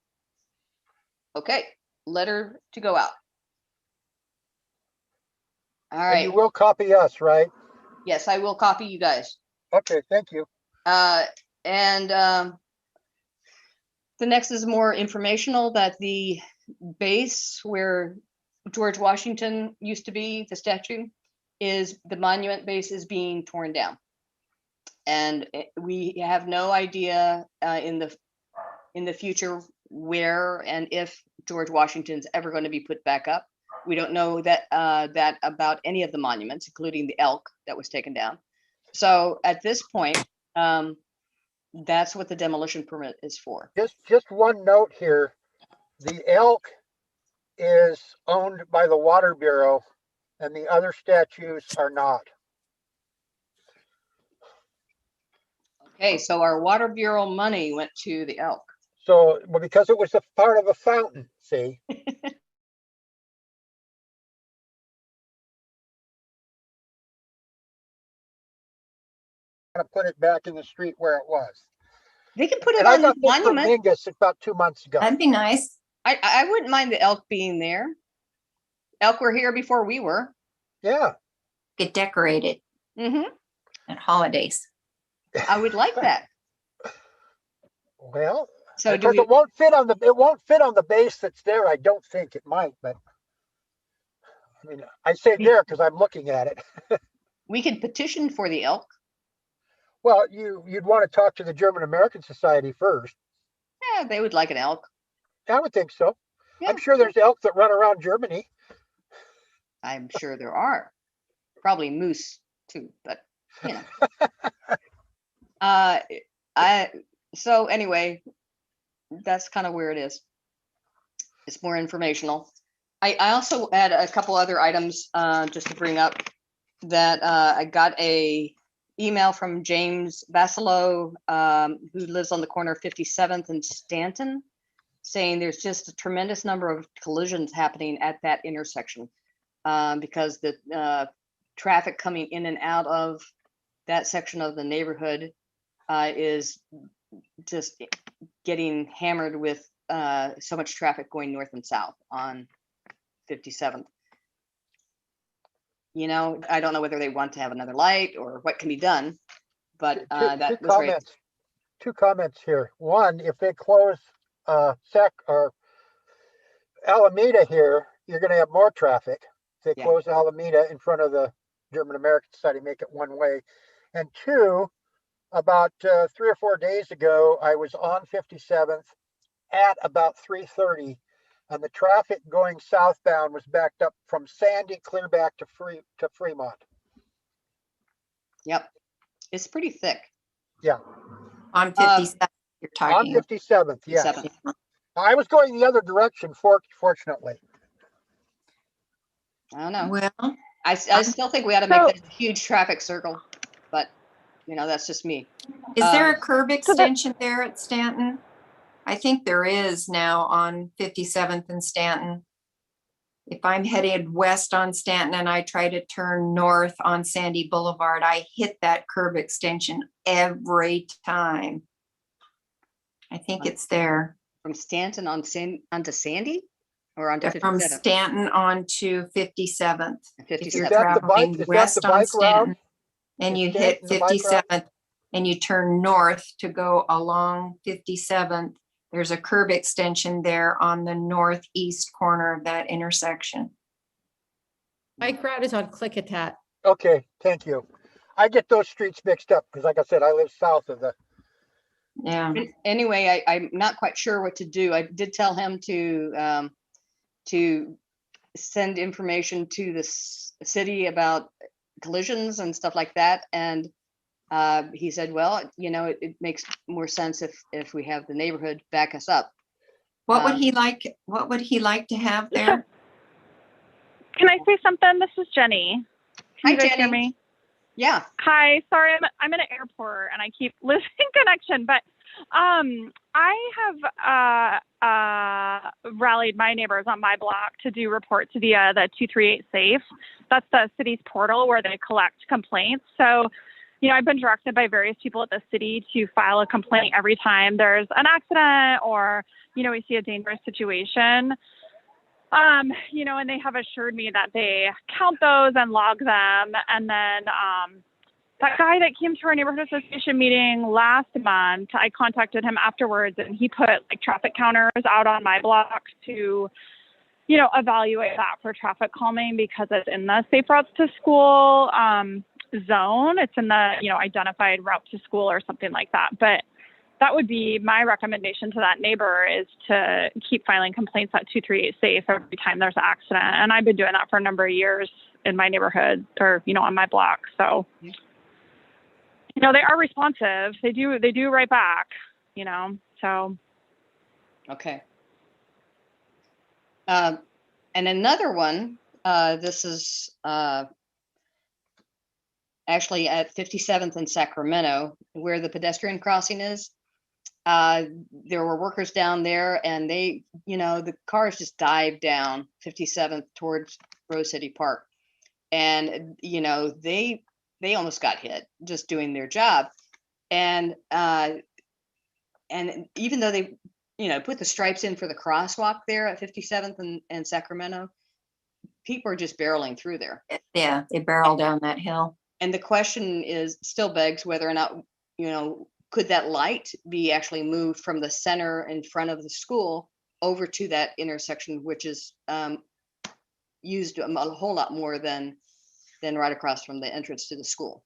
Okay, letter to go out. All And right. you will copy us, right? Yes, I will copy you guys. Okay, thank you. And the next is more informational, that the base where George Washington used to be, the statue, the monument base is being torn down. And we have no idea in the future where and if George Washington's ever going to be put back up. We don't know that about any of the monuments, including the elk that was taken down. So at this point, that's what the demolition permit is for. Just one note here. The elk is owned by the Water Bureau and the other statues are not. Okay, so our Water Bureau money went to the elk. So, well, because it was a part of a fountain, see? To put it back in the street where it was. They can put it And I on the got this from monument. Mingus about 2 months ago. That'd be nice. I wouldn't mind the elk being there. Elk were here before we were. Yeah. Get decorated Hmm. at holidays. I would like that. Well, So of do course, we, it won't fit on the base that's there. I don't think it might, but I mean, I say there because I'm looking at it. we could petition for the elk. Well, you'd want to talk to the German American Society first. Yeah, they would like an elk. I would think so. Yeah. I'm sure there's elk that run around Germany. I'm sure there are. Probably moose too, but you know. So anyway, that's kind of where it is. It's more informational. I also had a couple other items just to bring up that I got a email from James Bassalow, who lives on the corner of 57th and Stanton, saying there's just a tremendous number of collisions happening at that intersection because the traffic coming in and out of that section of the neighborhood is just getting hammered with so much traffic going north and south on 57th. You know, I don't know whether they want to have another light or what can be done, but that was right. Two comments here. One, if they close or Alameda here, you're going to have more traffic. If they close Alameda in front of the German American Society, make it one way. And two, about 3 or 4 days ago, I was on 57th at about 3:30, and the traffic going southbound was backed up from Sandy clear back to Fremont. Yep, it's pretty thick. Yeah. On 57th, you're talking. On 57th, yes. 57th. I was going the other direction, fortunately. I don't know. Well, I still think we ought to make that a huge traffic circle, but you know, that's just me. Is there a curb extension there at Stanton? I think there is now on 57th and Stanton. If I'm headed west on Stanton and I try to turn north on Sandy Boulevard, I hit that curb extension every time. I think it's there. From Stanton onto Sandy or onto 57th? From Stanton onto 57th. If you're 57th. traveling west on Stanton and Is you that hit the bike route? 57th and you turn north to go along 57th, there's a curb extension there on the northeast corner of that intersection. Bike route is on Clickitat. Okay, thank you. I get those streets mixed up because, like I said, I live south of the. Yeah. Anyway, I'm not quite sure what to do. I did tell him to send information to the city about collisions and stuff like that, and he said, well, you know, it makes more sense if we have the neighborhood back us up. What would he like? What would he like to have there? Can I say something? This is Jenny. Can Hi, you guys Jenny. hear me? Yeah. Hi. Sorry, I'm in an airport and I keep losing connection. But I have rallied my neighbors on my block to do reports via the 238 Safe. That's the city's portal where they collect complaints. So, you know, I've been directed by various people at the city to file a complaint every time there's an accident or, you know, we see a dangerous situation. You know, and they have assured me that they count those and log them. And then that guy that came to our neighborhood association meeting last month, I contacted him afterwards and he put like traffic counters out on my block to, you know, evaluate that for traffic calming because it's in the safe routes to school zone. It's in the, you know, identified route to school or something like that. But that would be my recommendation to that neighbor is to keep filing complaints at 238 Safe every time there's an accident. And I've been doing that for a number of years in my neighborhood or, you know, on my block. So, you know, they are responsive. They do right back, you know, so. Okay. And another one, this is actually at 57th and Sacramento, where the pedestrian crossing is. There were workers down there and they, you know, the cars just dived down 57th towards Rose City Park. And, you know, they almost got hit just doing their job. And even though they put the stripes in for the crosswalk there at 57th and Sacramento, people are just barreling through there. Yeah, they barrel down that hill. And the question is still begs whether or not, could that light be actually moved from the center in front of the school over to that intersection, which is used a whole lot more than right across from the entrance to the school.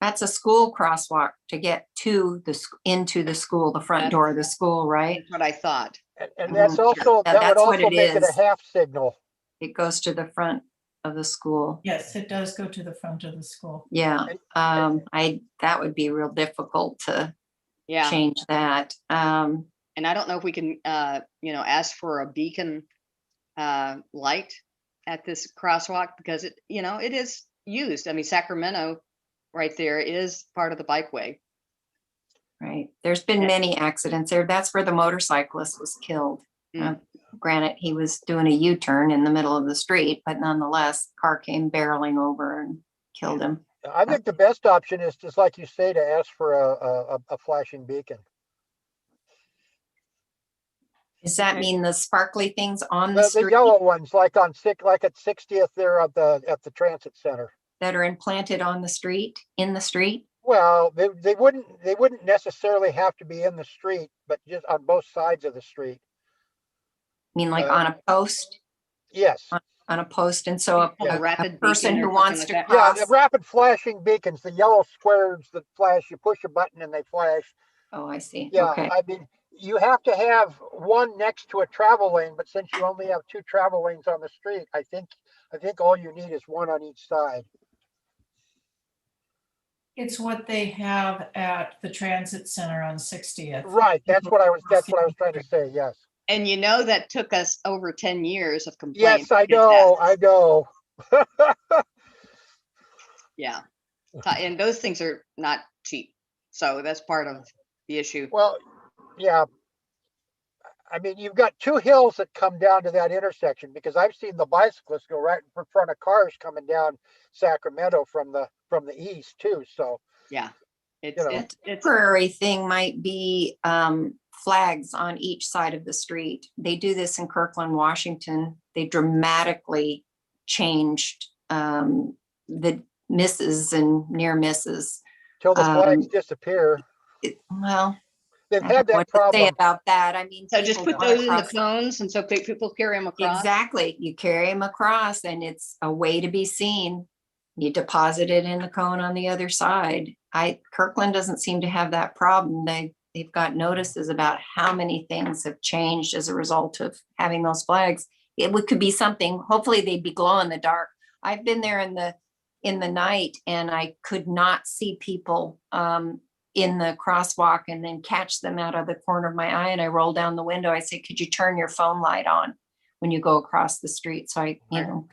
That's a school crosswalk to get into the school, the front door of the school, right? That's what I thought. And that's also, that would That's what also it make it a is. half signal. It goes to the front of the school. Yes, it does go to the front of the school. Yeah, that would be real difficult to Yeah. change that. And I don't know if we can, ask for a beacon light at this crosswalk because it is used. I mean, Sacramento right there is part of the bikeway. Right. There's been many accidents there. That's where the motorcyclist was killed. Granted, he was doing a U-turn in the middle of the street, but nonetheless, the car came barreling over and killed him. I think the best option is just like you say, to ask for a flashing beacon. Does that mean the sparkly things on the The street yellow ones, like at 60th there at the transit center. that are implanted on the street, in the street? Well, they wouldn't necessarily have to be in the street, but just on both sides of the street. I mean, like on a post? Yes. On a post, and so a rapid person beacon who or wants something to like that. Yeah, cross. the rapid flashing beacons, the yellow squares that flash, you push a button and they flash. Oh, I see. Yeah, Okay. I mean, you have to have one next to a travel lane, but since you only have 2 travel lanes on the street, I think all you need is one on each side. It's what they have at the transit center on 60th. Right, that's what I was trying to say, yes. And that took us over 10 years of Yes, complaints. I to get know, that. I know. Yeah. And those things are not cheap. So that's part of the issue. Well, yeah. I mean, you've got 2 hills that come down to that intersection, because I've seen the bicyclists go right in front of cars coming down Sacramento from the east too. So yeah, it's temporary thing might be flags on each side of the street. They do this in Kirkland, Washington. They dramatically changed the misses and near misses. Till the flags disappear. Well, they've had that problem. Say about that. I mean, so just put those in the cones, and so people carry them across. Exactly, you carry them across, and it's a way to be seen. You deposit it in the cone on the other side. Kirkland doesn't seem to have that problem. They've got notices about how many things have changed as a result of having those flags. It could be something. Hopefully, they'd be glow in the dark. I've been there in the night, and I could not see people in the crosswalk and then catch them out of the corner of my eye. And I roll down the window. I say, could you turn your phone light on when you go across the street? So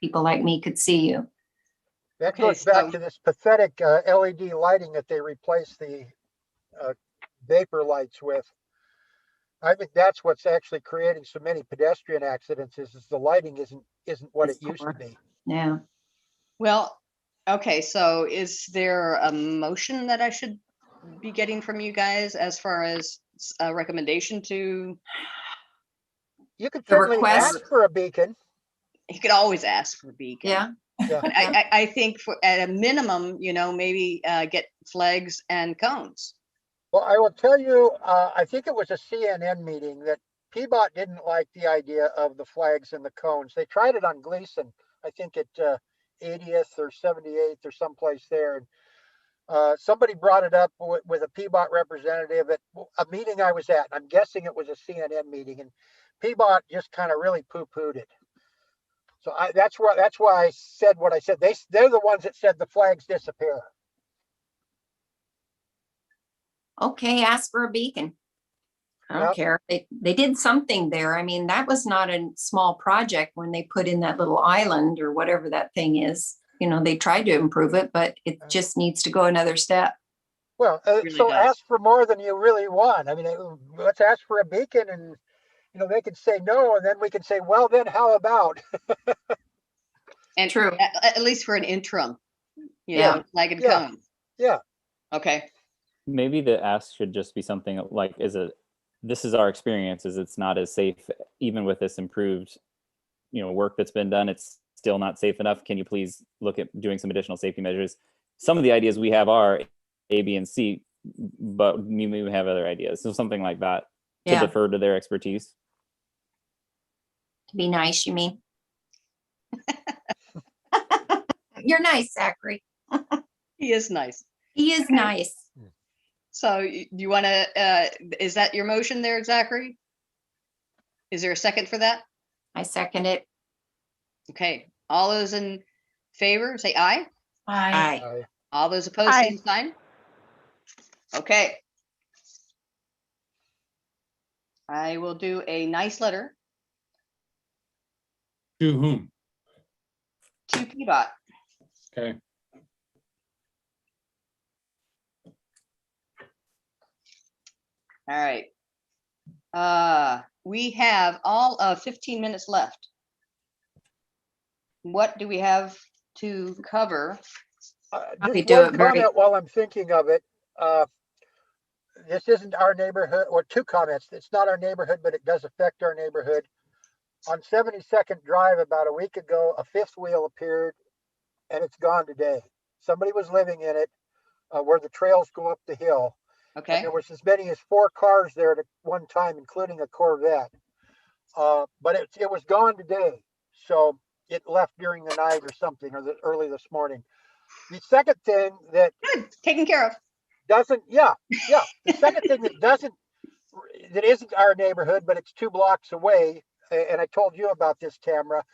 people like me could see you. That goes back to this pathetic LED lighting that they replaced the vapor lights with. I think that's what's actually creating so many pedestrian accidents is the lighting isn't what it used to be. Yeah. Well, okay. So is there a motion that I should be getting from you guys as far as a recommendation to? You could certainly ask for a beacon. You could always ask for a beacon. Yeah. But I think at a minimum, maybe get flags and cones. Well, I will tell you, I think it was a CNN meeting that PBOT didn't like the idea of the flags and the cones. They tried it on Gleason, I think at 80th or 78th or someplace there. And somebody brought it up with a PBOT representative at a meeting I was at. I'm guessing it was a CNN meeting, and PBOT just kind of really poo-pooed it. So that's why I said what I said. They're the ones that said the flags disappear. Okay, ask for a beacon. I don't care. They did something there. I mean, that was not a small project when they put in that little island or whatever that thing is. They tried to improve it, but it just needs to go another step. Well, so ask for more than you really want. I mean, let's ask for a beacon, and they could say no, and then we can say, well, then how about? And true, at least for an interim, flag and cone. Yeah. Okay. Maybe the ask should just be something like, is it this is our experience, is it's not as safe, even with this improved, work that's been done, it's still not safe enough. Can you please look at doing some additional safety measures? Some of the ideas we have are A, B, and C, but we may have other ideas. So something like that, to Yeah. defer to their expertise. To be nice, you mean? You're nice, Zachary. He is nice. He is nice. So you want to, is that your motion there, Zachary? Is there a second for that? I second it. Okay, all those in favor, say aye. Aye. Aye. All those opposed, Aye. same sign. Okay. I will do a nice letter To whom? to PBOT. Okay. All right. We have all of 15 minutes left. What do we have to cover? Probably Just do one it very- comment while I'm thinking of it. This isn't our neighborhood, or two comments. It's not our neighborhood, but it does affect our neighborhood. On 72nd Drive about a week ago, a fifth wheel appeared and it's gone today. Somebody was living in it where the trails go up the hill. Okay, And there was as many as 4 cars there at one time, including a Corvette. But it was gone today. So it left during the night or something, or early this morning. The second thing that good, taken care of. doesn't, the second thing that isn't our neighborhood, but it's 2 blocks away, and I told you about this, Tamara,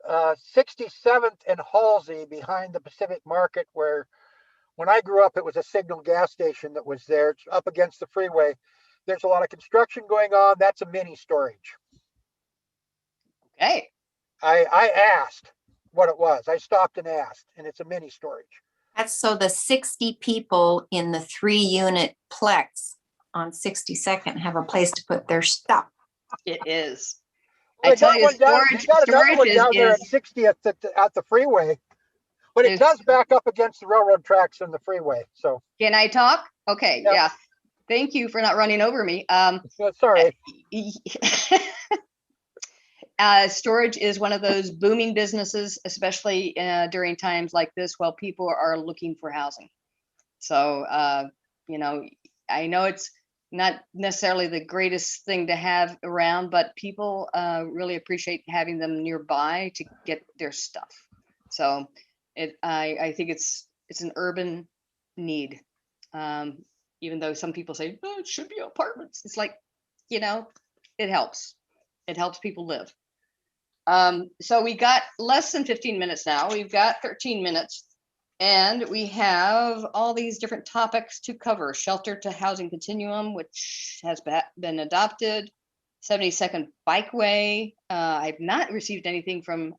67th and Halsey behind the Pacific Market, where when I grew up, it was a Signal gas station that was there. It's up against the freeway. There's a lot of construction going on. That's a mini storage. Okay, I asked what it was. I stopped and asked, and it's a mini storage. That's so the 60 people in the 3-unit plex on 62nd have a place to put their stuff. it is. Well, I tell you, they got another one down there at 60th at the freeway, but it does back up against the railroad tracks and the freeway. So Can I talk? Okay, Yep. yeah. Thank you for not running over me. sorry. Storage is one of those booming businesses, especially during times like this while people are looking for housing. So, I know it's not necessarily the greatest thing to have around, but people really appreciate having them nearby to get their stuff. So I think it's an urban need. Even though some people say, oh, it should be apartments. It's like, it helps. It helps people live. So we got less than 15 minutes now. We've got 13 minutes. And we have all these different topics to cover. Shelter to housing continuum, which has been adopted. 72nd Bikeway. I've not received anything from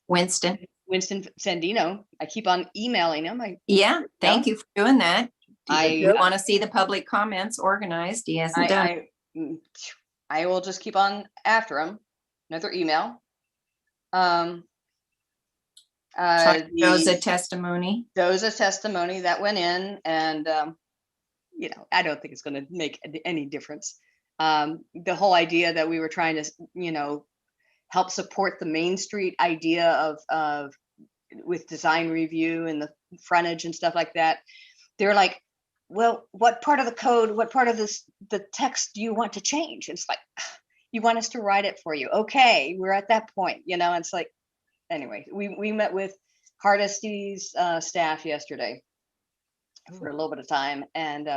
Winston. Winston Sandino. I keep on emailing him. Yeah, thank you for doing that. I want to see the public comments organized. He hasn't done. I will just keep on after him. Another email. DOZA testimony. DOZA testimony that went in, and I don't think it's going to make any difference. The whole idea that we were trying to, help support the Main Street idea of with design review and the frontage and stuff like that. They're like, well, what part of the code, what part of the text do you want to change? It's like, you want us to write it for you. Okay, we're at that point, it's like, anyway, we met with Hardesty's staff yesterday for a little bit of time, and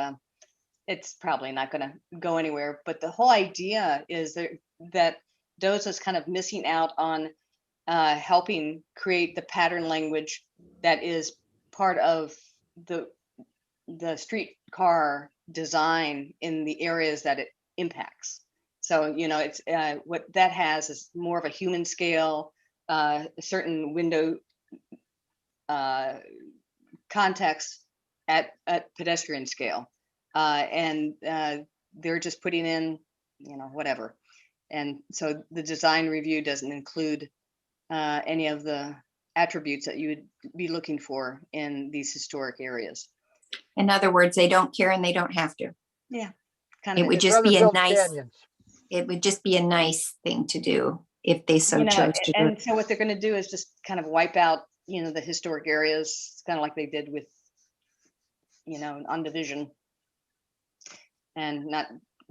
it's probably not going to go anywhere. But the whole idea is that DOZA is kind of missing out on helping create the pattern language that is part of the streetcar design in the areas that it impacts. So, it's what that has is more of a human scale, a certain window context at pedestrian scale. And they're just putting in, whatever. And so the design review doesn't include any of the attributes that you would be looking for in these historic areas. In other words, they don't care and they don't have to. Yeah, kind It of, would They'd just rather be a build nice, canyons. it would just be a nice thing to do if they so you know, chose to do and it. so what they're going to do is just kind of wipe out, you know, the historic areas. It's kind of like they did with, you know, on Division, and not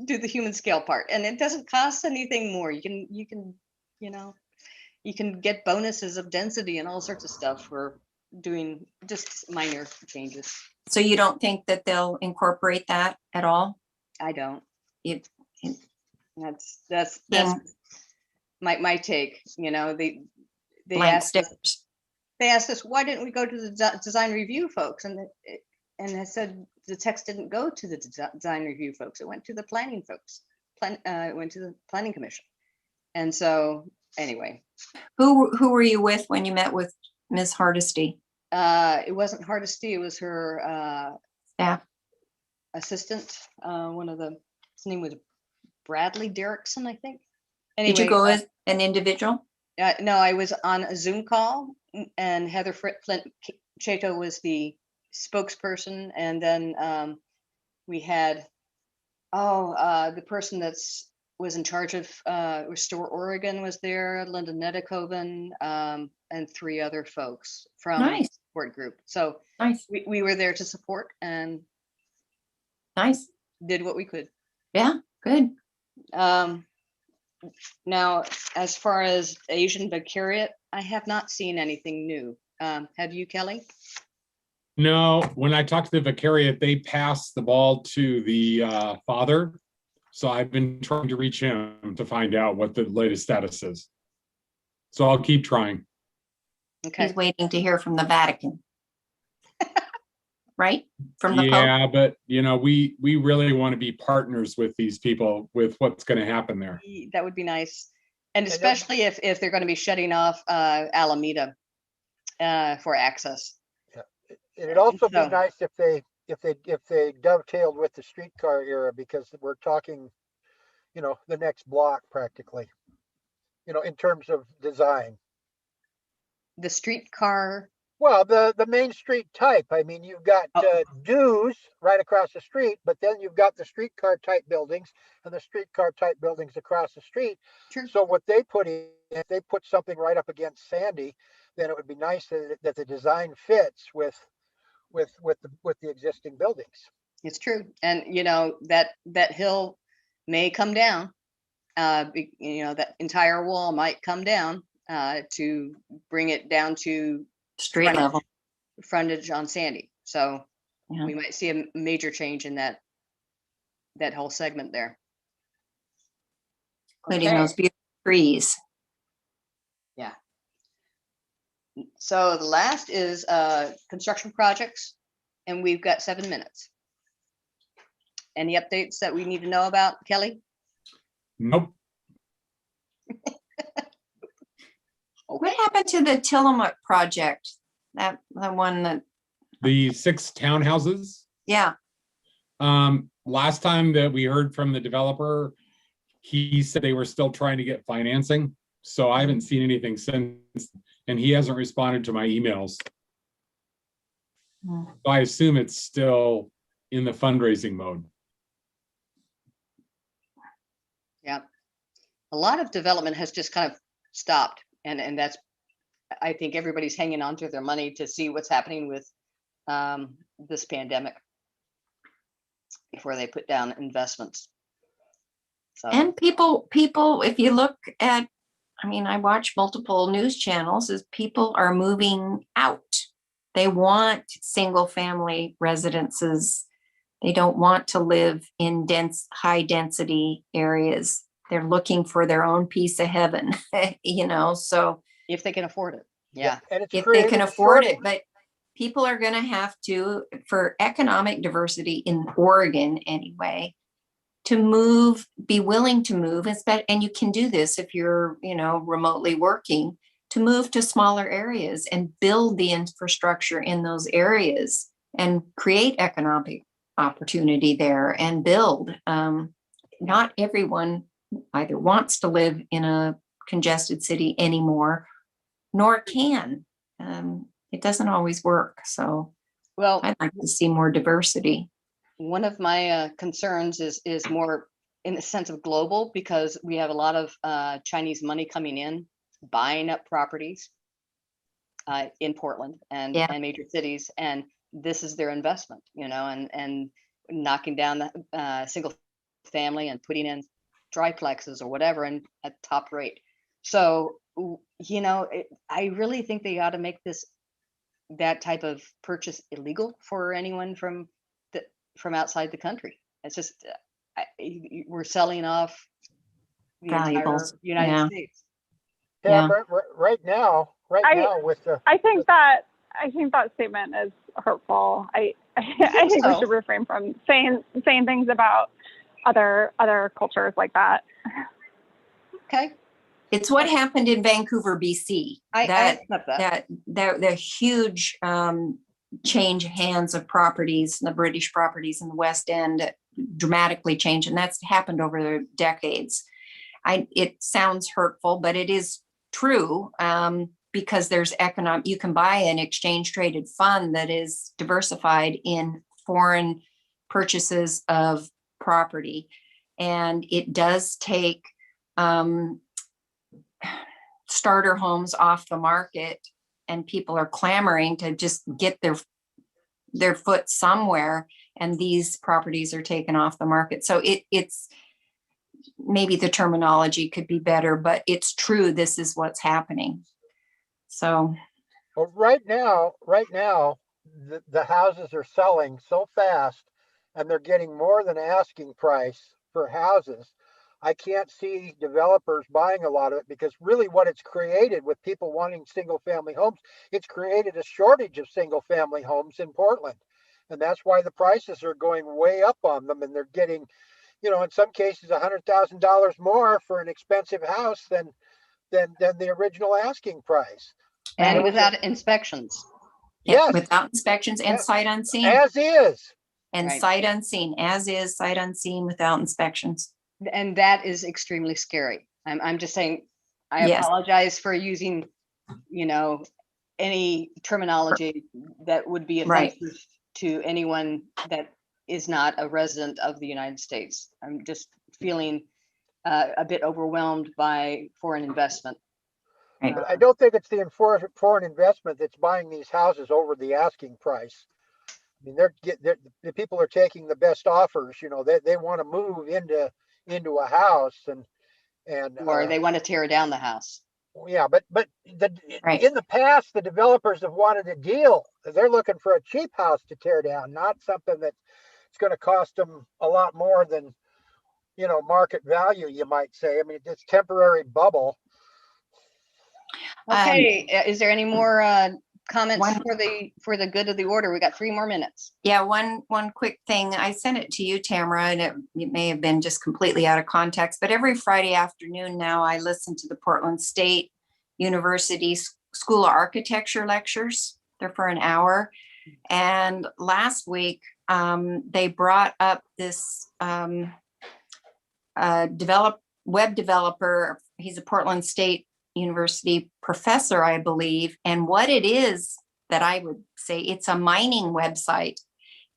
do the human scale part. And it doesn't cost anything more. You can, you know, you can get bonuses of density and all sorts of stuff for doing just minor changes. So you don't think that they'll incorporate that at all? I don't. It, That's Being- my take. You know, they blank asked us, stares. why didn't we go to the design review folks, and I said the text didn't go to the design review folks. It went to the planning folks. It went to the planning commission. And so anyway, Who were you with when you met with Ms. Hardesty? it wasn't Hardesty. It was her Staff. assistant. One of the, his name was Bradley Derrickson, I think. Did you go as an individual? No, I was on a Zoom call, and Heather Flint Chato was the spokesperson, and then we had the person was in charge of Restore Oregon was there, Linda Nedekoven, and 3 other folks from Nice. the support group. So Nice. we were there to support and Nice. did what we could. Yeah, good. Now, as far as Asian Vicariate, I have not seen anything new. Have you, Kelly? No, when I talked to the vicariate, they passed the ball to the father. So I've been trying to reach him to find out what the latest status is. So I'll keep trying. Okay. He's waiting to hear from the Vatican. Right? From the Pope? Yeah, but you know, we really want to be partners with these people with what's going to happen there. That would be nice. And especially if they're going to be shutting off Alameda for access. Yeah. It'd also be So- nice if they dovetailed with the streetcar era, because we're talking, you know, the next block practically, you know, in terms of design. The streetcar. Well, the Main Street type. I mean, you've got Dews right across the street, but then you've got the streetcar type buildings and the streetcar type buildings across the street. True. So what they put in, if they put something right up against Sandy, then it would be nice that the design fits with the existing buildings. It's true. And you know, that hill may come down. You know, that entire wall might come down to bring it down to Street level. frontage on Sandy. So Yeah. we might see a major change in that whole segment there. Including Okay. those beautiful trees. Yeah. So the last is construction projects, and we've got 7 minutes. Any updates that we need to know about, Kelly? Nope. What happened to the Tillamook project? The one that, The 6 townhouses. yeah, Last time that we heard from the developer, he said they were still trying to get financing. So I haven't seen anything since, and he hasn't responded to my emails. Hmm. So I assume it's still in the fundraising mode. Yeah. A lot of development has just kind of stopped, and that's, I think everybody's hanging on to their money to see what's happening with this pandemic before they put down investments. So, and people, if you look at, I mean, I watch multiple news channels, is people are moving out. They want single family residences. They don't want to live in high density areas. They're looking for their own piece of heaven, you know, so. if they can afford it. Yeah. And it's If they can created afford it, shortage. but people are gonna have to, for economic diversity in Oregon anyway, to move, be willing to move, and you can do this if you're, you know, remotely working, to move to smaller areas and build the infrastructure in those areas and create economic opportunity there and build. Not everyone either wants to live in a congested city anymore, nor can. It doesn't always work. So Well, I'd like to see more diversity. one of my concerns is more in the sense of global, because we have a lot of Chinese money coming in, buying up properties in Portland and major cities, and this is their investment, you know, and knocking down the single family and putting in triplexes or whatever and at top rate. So, you know, I really think they ought to make that type of purchase illegal for anyone from outside the country. It's just we're selling off the entire United States. Yeah, right now with the. I think that statement is hurtful. I think we should refrain from saying things about other cultures like that. Okay. It's what happened in Vancouver, BC. I accept that. The huge change hands of properties, the British properties in the West End dramatically changed, and that's happened over the decades. It sounds hurtful, but it is true, because there's you can buy an exchange traded fund that is diversified in foreign purchases of property. And it does take starter homes off the market, and people are clamoring to just get their foot somewhere, and these properties are taken off the market. So it's maybe the terminology could be better, but it's true. This is what's happening. So, well, right now, the houses are selling so fast, and they're getting more than asking price for houses. I can't see developers buying a lot of it, because really what it's created with people wanting single family homes, it's created a shortage of single family homes in Portland. And that's why the prices are going way up on them, and they're getting, you know, in some cases $100,000 more for an expensive house than the original asking price. And without inspections. Yes. Without inspections and sight unseen. As is. And sight unseen, as is, sight unseen without inspections. And that is extremely scary. I'm just saying, I apologize for using, you know, any terminology that would be offensive to anyone that is not a resident of the United States. I'm just feeling a bit overwhelmed by foreign investment. But I don't think it's the foreign investment that's buying these houses over the asking price. I mean, the people are taking the best offers. You know, they want to move into a house, and or they want to tear down the house. Yeah, but in the past, the developers have wanted a deal. They're looking for a cheap house to tear down, not something that's going to cost them a lot more than, you know, market value, you might say. I mean, it's temporary bubble. Okay, is there any more comments for the good of the order? We got 3 more minutes. Yeah, one quick thing. I sent it to you, Tamara, and it may have been just completely out of context, but every Friday afternoon now I listen to the Portland State University School of Architecture lectures. They're for an hour. And last week they brought up this web developer. He's a Portland State University professor, I believe. And what it is, that I would say, it's a mining website,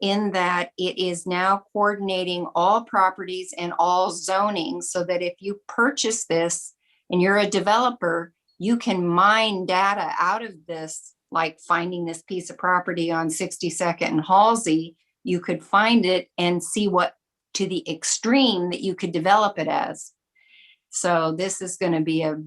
in that it is now coordinating all properties and all zoning, so that if you purchase this and you're a developer, you can mine data out of this, like finding this piece of property on 62nd and Halsey. You could find it and see what, to the extreme that you could develop it as. So this is going to be a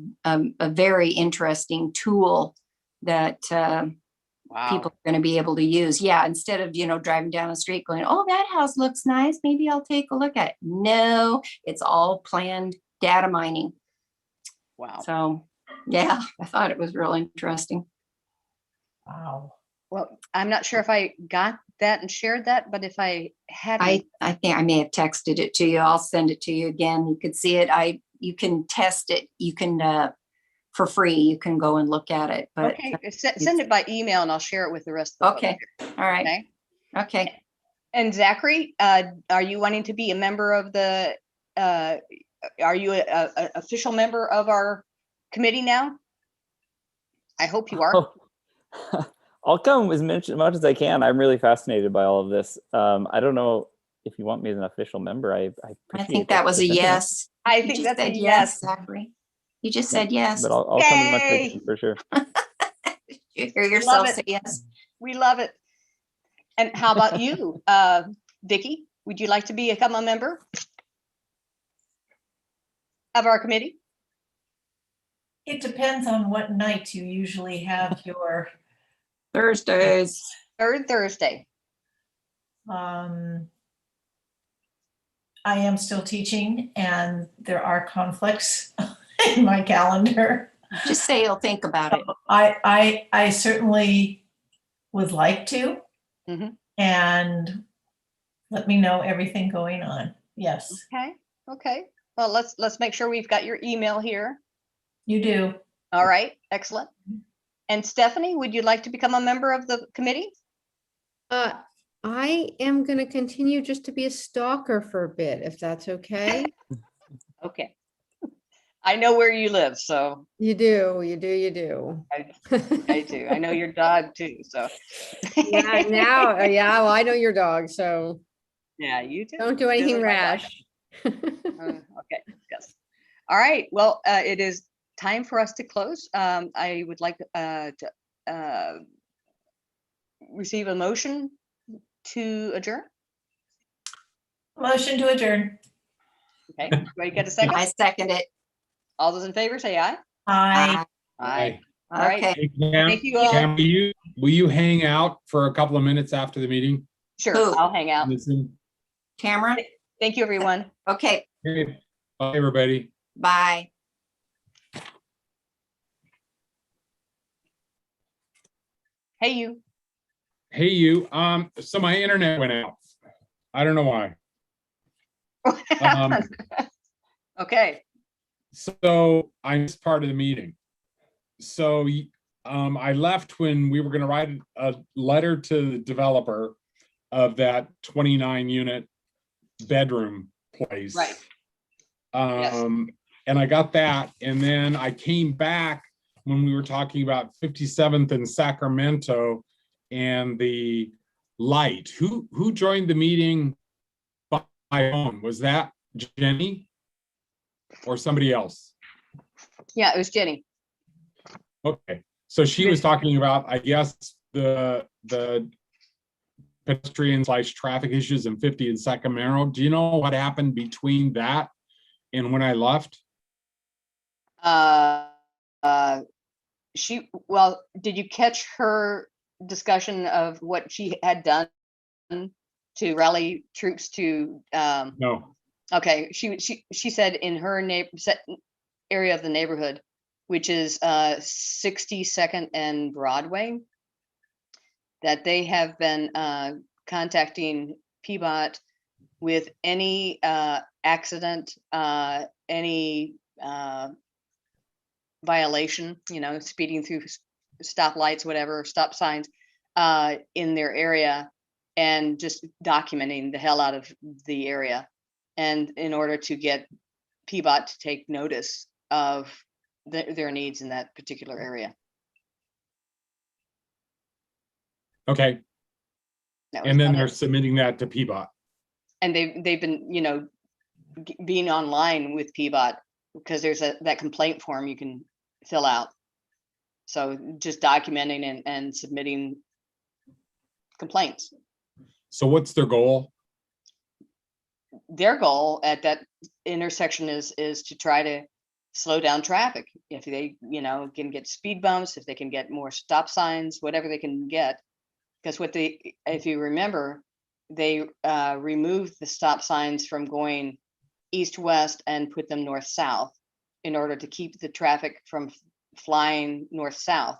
very interesting tool that people are going to be able to use. Yeah, instead of, you know, driving down the street going, oh, that house looks nice, maybe I'll take a look at it. No, it's all planned data mining. Wow. So yeah, I thought it was real interesting. Wow. Well, I'm not sure if I got that and shared that, but if I hadn't, I think I may have texted it to you. I'll send it to you again. You could see it. You can test it. You can, for free, you can go and look at it. But okay, send it by email and I'll share it with the rest of the Okay. All right. Okay. And Zachary, are you wanting to be a member of the, are you an official member of our committee now? I hope you are. I'll come as much as I can. I'm really fascinated by all of this. I don't know if you want me as an official member, I I appreciate think that was a sentiment. yes. I You think just that's a said yes. Zachary. You just said yes. But I'll come in much Yay! again for sure. You hear yourself say yes. We love it. And how about you, Vicki? Would you like to become a member of our committee? It depends on what night you usually have your, Thursdays. Third Thursday. I am still teaching and there are conflicts in my calendar. Just say you'll think about it. I certainly would like to. Mhm. And let me know everything going on. Yes, Okay. Okay. Well, let's make sure we've got your email here. you do. All right. Excellent. And Stephanie, would you like to become a member of the committee? I am going to continue just to be a stalker for a bit, if that's okay. Okay. I know where you live, so You do, you do, you do. I do. I know your dog too, so. Yeah, now, yeah, well, I know your dog, so Yeah, you too. don't do She anything doesn't like rash. Okay, yes. All right, well, it is time for us to close. I would like to receive a motion to adjourn. Motion to adjourn. Okay, do I get a second? I second it. All those in favor, say aye. Aye. Aye. All right. Okay. Hey, Cam, Thank you all. Cam, will you hang out for a couple of minutes after the meeting? Sure, Who? I'll hang out. Listen. Camera. Thank you, everyone. Okay. Okay. Bye, everybody. Bye. Hey, you. Hey, you. So my internet went out. I don't know why. Okay. So I missed part of the meeting. So I left when we were going to write a letter to the developer of that 29 unit bedroom place. Right. Yes. And I got that. And then I came back when we were talking about 57th and Sacramento and the light. Who joined the meeting by phone? Was that Jenny or somebody else? Yeah, it was Jenny. Okay, so she was talking about, I guess, the pedestrian / traffic issues in 50 and Sacramento. Do you know what happened between that and when I left? Well, did you catch her discussion of what she had done to rally troops to? No. Okay, she said in her area of the neighborhood, which is 62nd and Broadway, that they have been contacting PBOT with any accident, any violation, speeding through stoplights, whatever, stop signs in their area, and just documenting the hell out of the area. And in order to get PBOT to take notice of their needs in that particular area. Okay. That was And then about they're it. submitting that to PBOT. And they've been, being online with PBOT, because there's that complaint form you can fill out. So just documenting and submitting complaints. So what's their goal? Their goal at that intersection is to try to slow down traffic. If they, can get speed bumps, if they can get more stop signs, whatever they can get. Because if you remember, they removed the stop signs from going east-west and put them north-south in order to keep the traffic from flying north-south.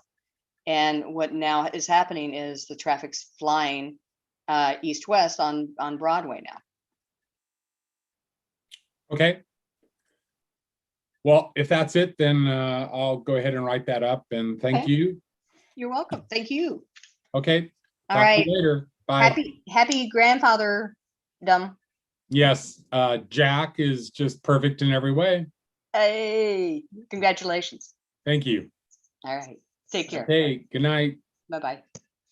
And what now is happening is the traffic's flying east-west on Broadway now. Okay. Well, if that's it, then I'll go ahead and write that up, and thank Okay. you. You're welcome. Thank you. Okay. All Talk to right. you later. Bye. Happy grandfatherdom. Yes, Jack is just perfect in every way. Hey, congratulations. Thank you. All right. Take care. Okay, good night. Bye-bye.